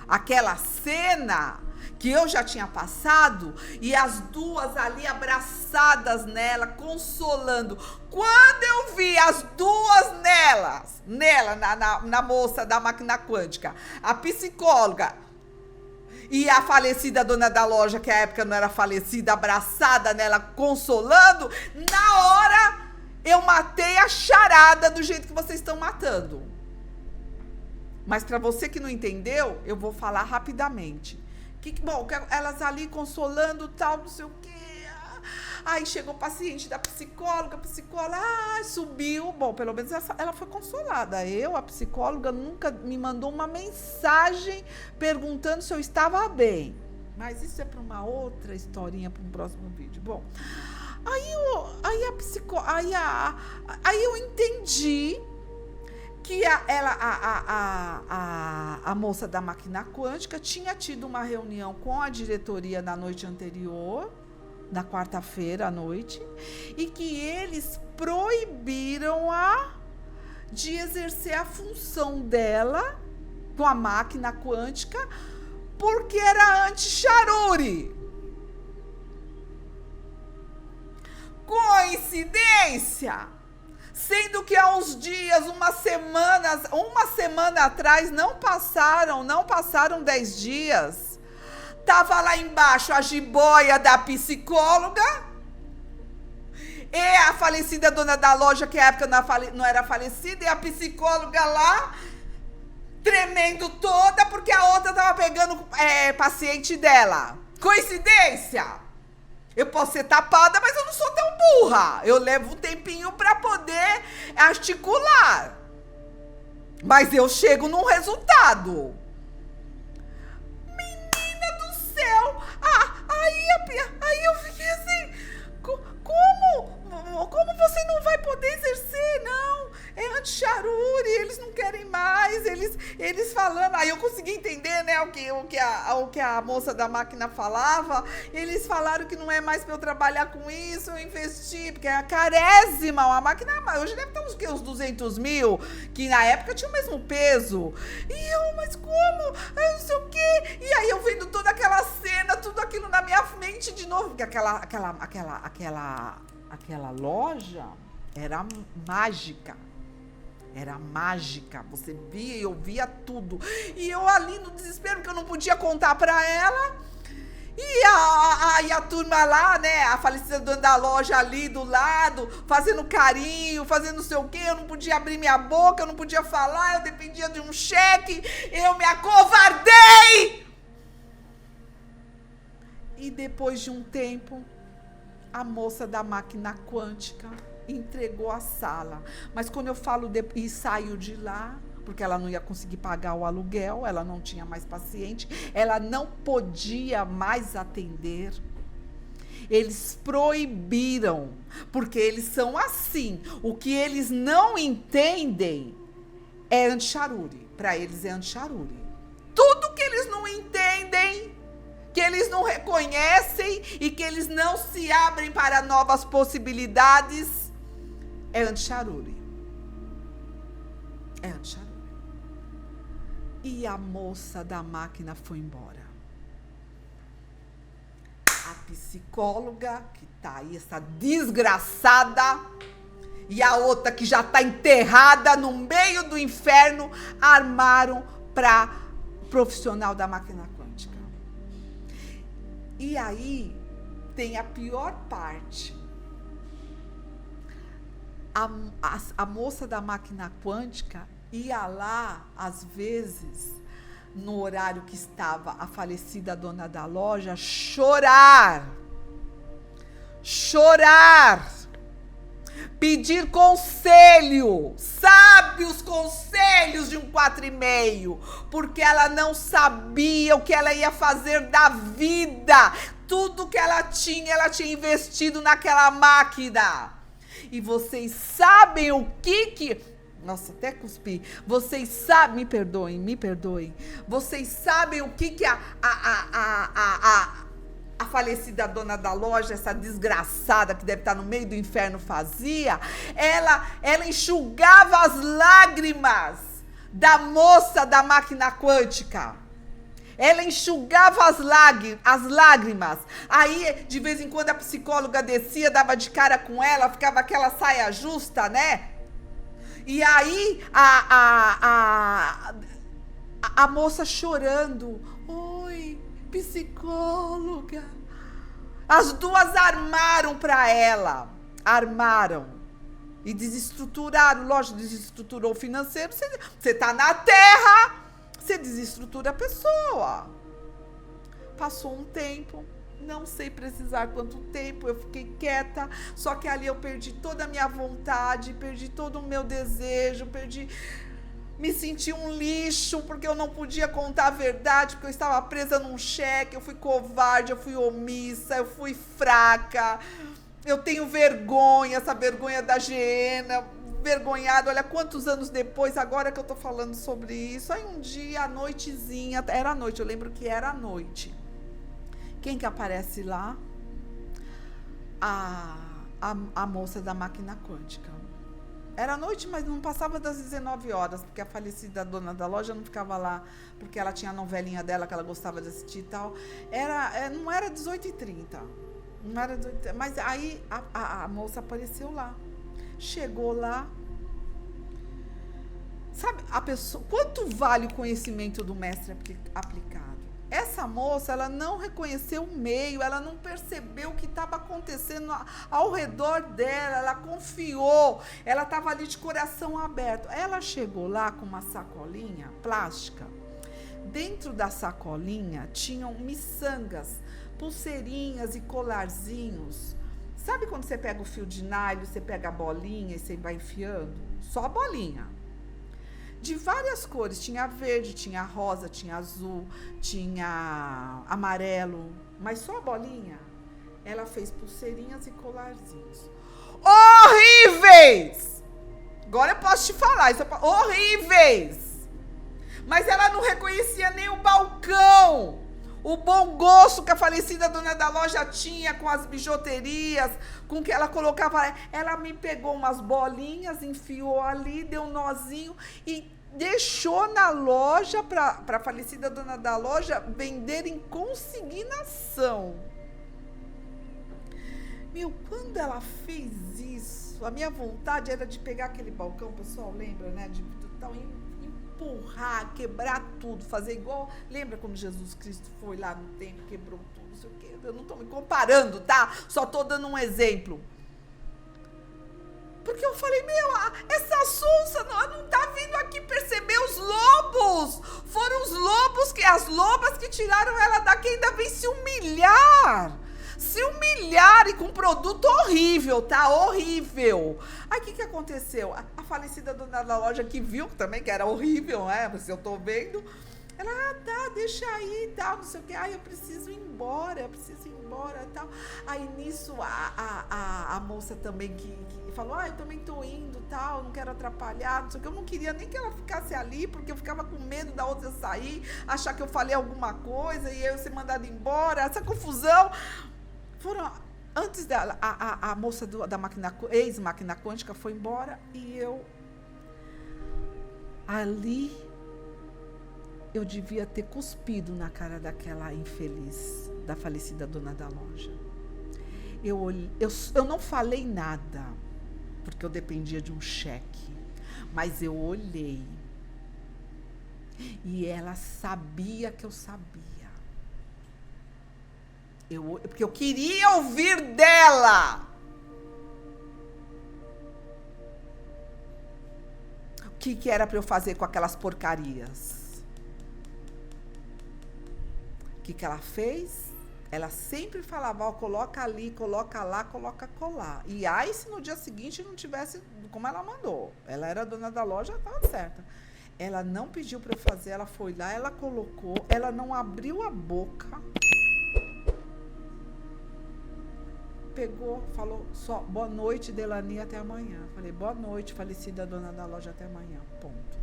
aquela cena que eu já tinha passado, e as duas ali abraçadas nela, consolando. Quando eu vi as duas nela, na moça da máquina quântica, a psicóloga e a falecida dona da loja, que à época não era falecida, abraçada nela, consolando, na hora eu matei a charada do jeito que vocês estão matando. Mas para você que não entendeu, eu vou falar rapidamente. Bom, elas ali consolando, tal, não sei o quê. Aí chegou o paciente da psicóloga, subiu. Bom, pelo menos ela foi consolada. A psicóloga, nunca me mandou uma mensagem perguntando se eu estava bem. Mas isso é para uma outra historinha, para um próximo vídeo. Bom, aí eu entendi que a moça da máquina quântica tinha tido uma reunião com a diretoria na noite anterior, na quarta-feira à noite, e que eles proibiram-a de exercer a função dela com a máquina quântica, porque era anti-charuri. Coincidência? Sendo que há uns dias, uma semana atrás, não passaram 10 dias, tava lá embaixo a jiboia da psicóloga e a falecida dona da loja, que à época não era falecida, e a psicóloga lá, tremendo toda, porque a outra tava pegando paciente dela. Coincidência? Eu posso ser tapada, mas eu não sou tão burra. Eu levo um tempinho para poder articular. Mas eu chego num resultado. Menina do céu! Aí eu fiquei assim, como você não vai poder exercer? Não, é anti-charuri, eles não querem mais, eles falando. Aí eu consegui entender, né, o que a moça da máquina falava. Eles falaram que não é mais para eu trabalhar com isso, eu investi, porque é carésima, uma máquina, hoje deve ter uns 200 mil, que na época tinha o mesmo peso. E eu, mas como? Eu não sei o quê. E aí eu vendo toda aquela cena, tudo aquilo na minha mente de novo, porque aquela loja era mágica. Era mágica. Você via e ouvia tudo. E eu ali no desespero, porque eu não podia contar pra ela. E a turma lá, né? A falecida dona da loja ali do lado, fazendo carinho, fazendo não sei o quê. Eu não podia abrir minha boca, eu não podia falar, eu dependia de um cheque. Eu me acovardei! E depois de um tempo, a moça da máquina quântica entregou a sala. Mas quando eu falo e saiu de lá, porque ela não ia conseguir pagar o aluguel, ela não tinha mais paciente, ela não podia mais atender. Eles proibiram, porque eles são assim. O que eles não entendem é anti-charuri. Para eles é anti-charuri. Tudo que eles não entendem, que eles não reconhecem e que eles não se abrem para novas possibilidades, é anti-charuri. É anti-charuri. E a moça da máquina foi embora. A psicóloga, que tá aí, essa desgraçada, e a outra que já tá enterrada no meio do inferno, armaram para profissional da máquina quântica. E aí tem a pior parte. A moça da máquina quântica ia lá, às vezes, no horário que estava a falecida dona da loja, chorar, pedir conselho, sabe, os conselhos de um 4,5, porque ela não sabia o que ela ia fazer da vida. Tudo que ela tinha investido naquela máquina. E vocês sabem o que... Nossa, até cuspi. Vocês sabem... Me perdoem. Vocês sabem o que a falecida dona da loja, essa desgraçada que deve estar no meio do inferno, fazia? Ela enxugava as lágrimas da moça da máquina quântica. Ela enxugava as lágrimas. Aí, de vez em quando, a psicóloga descia, dava de cara com ela, ficava aquela saia justa, né? E aí, a moça chorando. Oi, psicóloga. As duas armaram para ela. Armaram. E desestruturaram. Lógico, desestruturou o financeiro. Você tá na terra... Você desestrutura a pessoa. Passou um tempo, não sei precisar quanto tempo, eu fiquei quieta, só que ali eu perdi toda a minha vontade, perdi todo o meu desejo, me senti um lixo, porque eu não podia contar a verdade, porque eu estava presa num cheque, eu fui covarde, eu fui omissa, eu fui fraca, eu tenho vergonha, essa vergonha da hiena, vergonhado, olha quantos anos depois, agora que eu tô falando sobre isso. Aí um dia, à noitezinha, era à noite, eu lembro que era à noite. Quem que aparece lá? A moça da máquina quântica. Era à noite, mas não passava das 19 horas, porque a falecida dona da loja não ficava lá, porque ela tinha a novelinha dela que ela gostava de assistir e tal. Não era 18h30, não era 18h30, mas aí a moça apareceu lá. Chegou lá, sabe, a pessoa, quanto vale o conhecimento do mestre aplicado? Essa moça, ela não reconheceu o meio, ela não percebeu o que estava acontecendo ao redor dela, ela confiou, ela estava ali de coração aberto. Ela chegou lá com uma sacolinha plástica, Dentro da sacolinha tinham miçangas, pulseirinhas e colarzinhos. Sabe quando você pega o fio de nylon, você pega a bolinha e você vai enfiando? Só a bolinha. De várias cores, tinha verde, tinha rosa, tinha azul, tinha amarelo, mas só a bolinha. Ela fez pulseirinhas e colarzinhos. Horríveis! Agora eu posso te falar, horríveis! Mas ela não reconhecia nem o balcão. O bom gosto que a falecida dona da loja tinha com as bijuterias, com que ela colocava. Ela me pegou umas bolinhas, enfiou ali, deu um nozinho e deixou na loja para a falecida dona da loja vender em consignação. Meu, quando ela fez isso, a minha vontade era de pegar aquele balcão, o pessoal lembra, né? De empurrar, quebrar tudo, fazer igual. Lembra quando Jesus Cristo foi lá no templo, quebrou tudo, não sei o quê? Eu não estou me comparando, tá? Só estou dando um exemplo. Porque eu falei, essa sonsa não tá vindo aqui perceber os lobos. Foram os lobos, as lobas que tiraram ela daqui, ainda vem se humilhar. Se humilhar e com um produto horrível, tá? Horrível. Aí o que aconteceu? A falecida dona da loja que viu também que era horrível, né? Mas eu tô vendo. Ela, tá, deixa aí e tal, não sei o que. Eu preciso ir embora e tal. Aí nisso a moça também que falou, eu também tô indo tal, não quero atrapalhar, não sei o que. Eu não queria nem que ela ficasse ali, porque eu ficava com medo da outra sair, achar que eu falei alguma coisa e eu ser mandada embora, essa confusão. Antes dela, a moça da ex-máquina quântica foi embora e ali eu devia ter cuspido na cara daquela infeliz, da falecida dona da loja. Eu não falei nada, porque eu dependia de um cheque, mas eu olhei e ela sabia que eu sabia. Porque eu queria ouvir dela. O que era para eu fazer com aquelas porcarias? O que ela fez? Ela sempre falava, coloca ali, coloca lá, coloca colar. E aí, se no dia seguinte não tivesse como ela mandou. Ela era dona da loja, estava certa. Ela não pediu para eu fazer, ela foi lá, ela colocou, ela não abriu a boca. Pegou, falou só, boa noite, Delani, até amanhã. Falei, boa noite, falecida dona da loja, até amanhã. Ponto.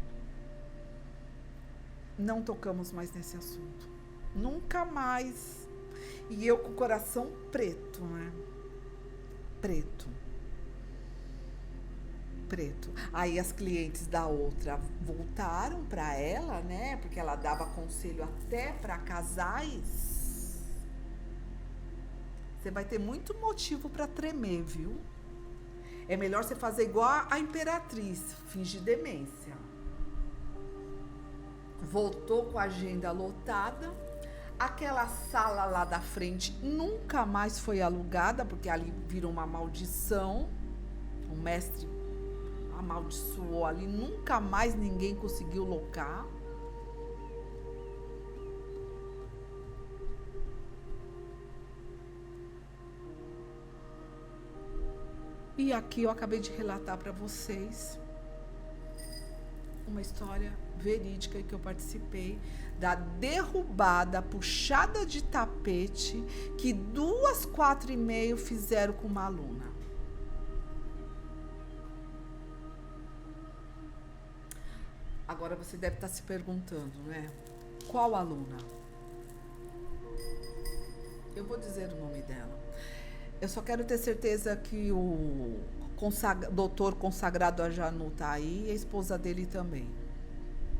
Não tocamos mais nesse assunto. Nunca mais. E eu com o coração preto, né? Preto. Aí as clientes da outra voltaram para ela, né? Porque ela dava conselho até para casais. Você vai ter muito motivo para tremer, viu? É melhor você fazer igual a imperatriz, fingir demência. Voltou com a agenda lotada. Aquela sala lá da frente nunca mais foi alugada, porque ali virou uma maldição. O mestre amaldiçoou ali, nunca mais ninguém conseguiu locar. E aqui eu acabei de relatar para vocês uma história verídica que eu participei da derrubada, puxada de tapete que 2 4h30 fizeram com uma aluna. Agora você deve estar se perguntando, né? Qual aluna? Eu vou dizer o nome dela. Eu só quero ter certeza que o doutor consagrado Ajanu está aí e a esposa dele também.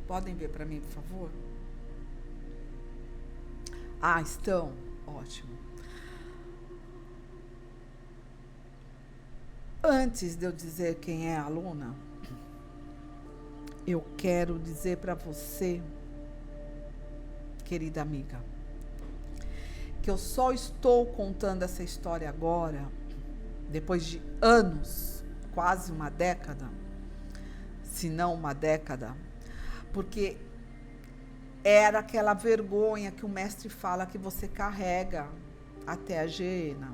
Podem ver para mim, por favor? Estão? Ótimo. Antes de eu dizer quem é a aluna, eu quero dizer para você, querida amiga, que eu só estou contando essa história agora, depois de anos, quase uma década, se não uma década, porque era aquela vergonha que o mestre fala que você carrega até a Geena.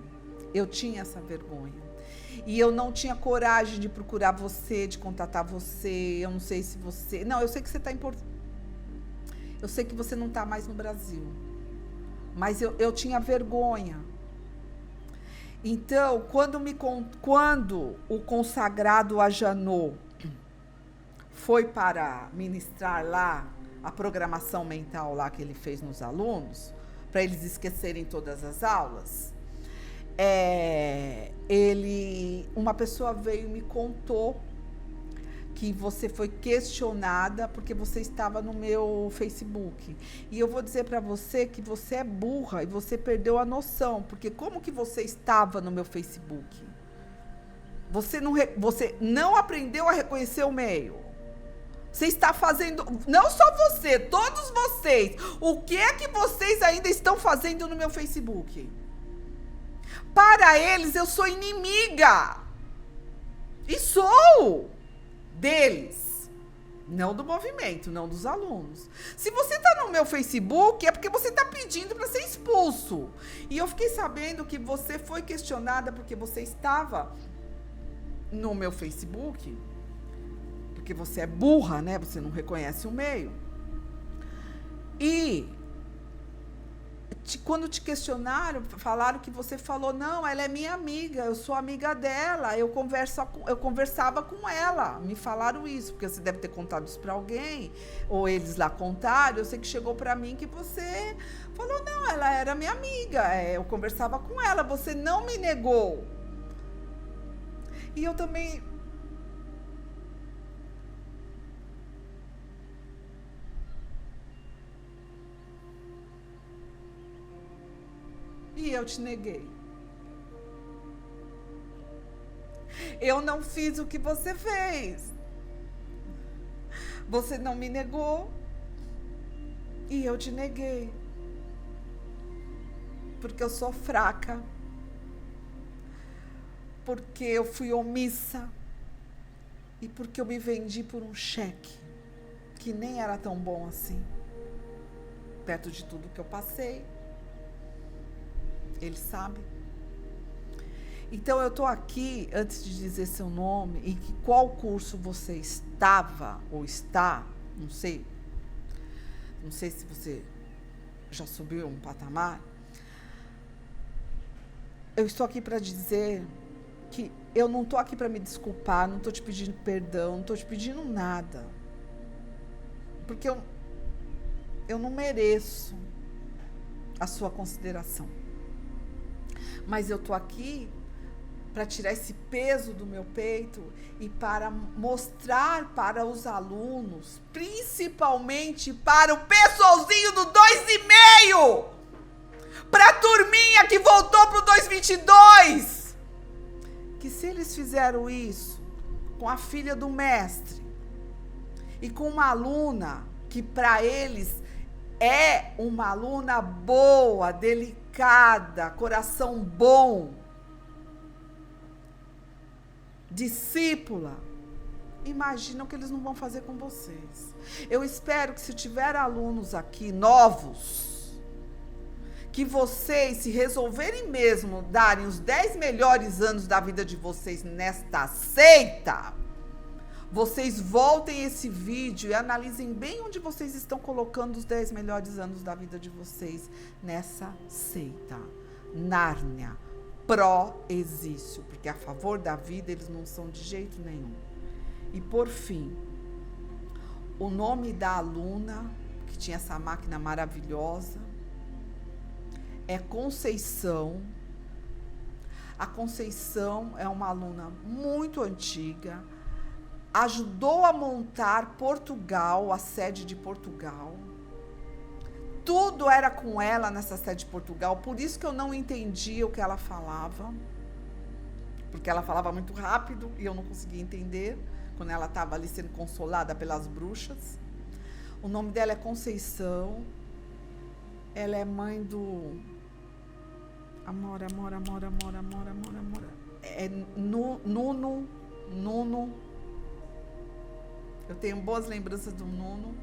Eu tinha essa vergonha. E eu não tinha coragem de procurar você, de contatar você. Eu não sei se você... Não, eu sei que você está em Eu sei que você não está mais no Brasil. Mas eu tinha vergonha. Então, quando o consagrado Ajanô foi para ministrar lá a programação mental lá que ele fez nos alunos, para eles esquecerem todas as aulas, uma pessoa veio e me contou que você foi questionada porque você estava no meu Facebook. E eu vou dizer para você que você é burra e você perdeu a noção, porque como que você estava no meu Facebook? Você não aprendeu a reconhecer o meio. Você está fazendo, não só você, todos vocês, o que é que vocês ainda estão fazendo no meu Facebook? Para eles, eu sou inimiga. E sou deles. Não do movimento, não dos alunos. Se você está no meu Facebook, é porque você está pedindo para ser expulso. E eu fiquei sabendo que você foi questionada porque você estava no meu Facebook, porque você é burra, né? Você não reconhece o meio. E quando te questionaram, falaram que você falou, não, ela é minha amiga, eu sou amiga dela, eu conversava com ela. Me falaram isso, porque você deve ter contado isso para alguém, ou eles lá contaram. Eu sei que chegou para mim que você falou, não, ela era minha amiga, eu conversava com ela, você não me negou. E eu também... E eu te neguei. Eu não fiz o que você fez. Você não me negou. E eu te neguei. Porque eu sou fraca. Porque eu fui omissa. E porque eu me vendi por um cheque. Que nem era tão bom assim. Perto de tudo que eu passei. Ele sabe. Então eu tô aqui, antes de dizer seu nome e que qual curso você estava ou está, não sei se você já subiu um patamar. Eu estou aqui para dizer que eu não tô aqui para me desculpar, não tô te pedindo perdão, não tô te pedindo nada. Porque eu não mereço a sua consideração. Mas eu tô aqui para tirar esse peso do meu peito e para mostrar para os alunos, principalmente para o pessoalzinho do 2,5, para a turminha que voltou para o 2022, que se eles fizeram isso com a filha do mestre e com uma aluna que para eles é uma aluna boa, delicada, coração bom, discípula, imagina o que eles não vão fazer com vocês. Eu espero que se tiver alunos aqui novos, que vocês, se resolverem mesmo darem os 10 melhores anos da vida de vocês nesta seita, vocês voltem esse vídeo e analisem bem onde vocês estão colocando os 10 melhores anos da vida de vocês nessa seita. Nárnia, pró-exício, porque a favor da vida eles não são de jeito nenhum. E por fim, o nome da aluna, que tinha essa máquina maravilhosa, é Conceição. A Conceição é uma aluna muito antiga, ajudou a montar Portugal, a sede de Portugal. Tudo era com ela nessa sede de Portugal, por isso que eu não entendia o que ela falava, porque ela falava muito rápido e eu não conseguia entender, quando ela estava ali sendo consolada pelas bruxas. O nome dela é Conceição, ela é mãe do... Amor. É Nuno. Eu tenho boas lembranças do Nuno.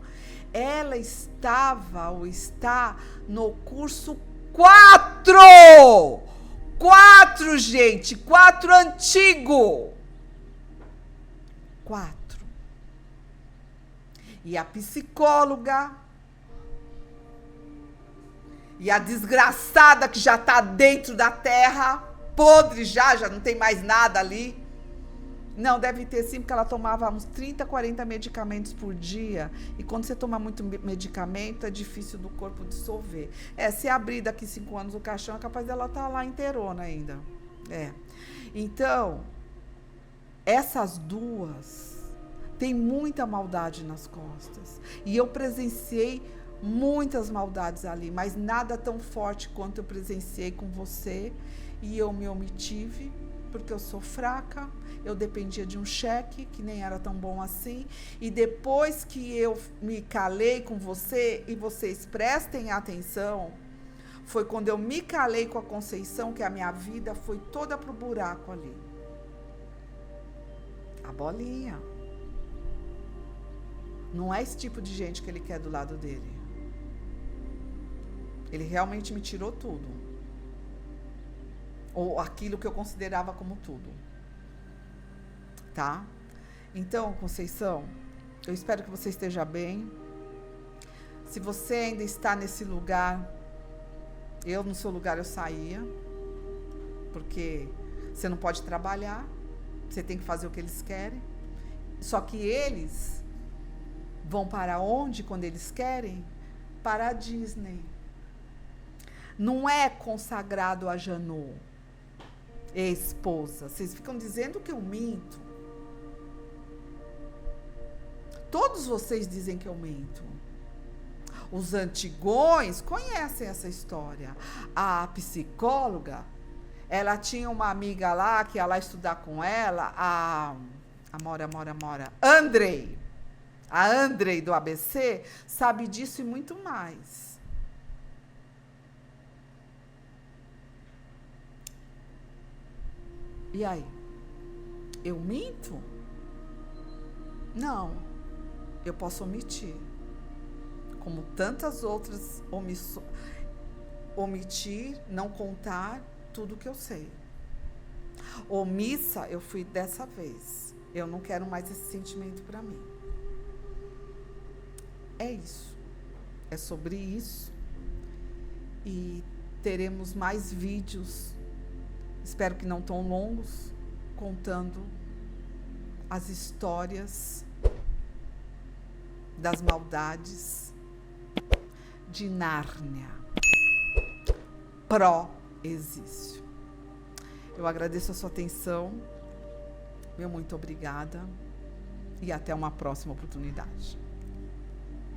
Ela estava ou está no curso 4! 4, gente! 4 antigo! 4. E a psicóloga e a desgraçada que já está dentro da terra, podre já não tem mais nada ali. Não, deve ter sim, porque ela tomava uns 30, 40 medicamentos por dia. E quando você toma muito medicamento, é difícil do corpo dissolver. Se abrir daqui 5 anos o caixão, é capaz dela estar lá inteirona ainda. Então, essas duas têm muita maldade nas costas. E eu presenciei muitas maldades ali, mas nada tão forte quanto eu presenciei com você. E eu me omitive, porque eu sou fraca. Eu dependia de um cheque, que nem era tão bom assim. E depois que eu me calei com você, e vocês prestem atenção, foi quando eu me calei com a Conceição que a minha vida foi toda pro buraco ali. A bolinha. Não é esse tipo de gente que ele quer do lado dele. Ele realmente me tirou tudo. Ou aquilo que eu considerava como tudo. Tá? Então, Conceição, eu espero que você esteja bem. Se você ainda está nesse lugar, eu no seu lugar eu saía, porque você não pode trabalhar, você tem que fazer o que eles querem. Só que eles vão para onde quando eles querem? Para a Disney. Não é consagrado a Janu, esposa. Vocês ficam dizendo que eu minto. Todos vocês dizem que eu minto. Os antigões conhecem essa história. A psicóloga, ela tinha uma amiga lá, que ia lá estudar com ela, a Andrei. A Andrei do ABC sabe disso e muito mais. E aí? Eu minto? Não. Eu posso omitir, como tantas outras omitir, não contar tudo que eu sei. Omissa eu fui dessa vez. Eu não quero mais esse sentimento para mim. É isso. É sobre isso. E teremos mais vídeos, espero que não tão longos, contando as histórias das maldades de Nárnia. Pró-exício. Eu agradeço a sua atenção. Meu muito obrigada. E até uma próxima oportunidade.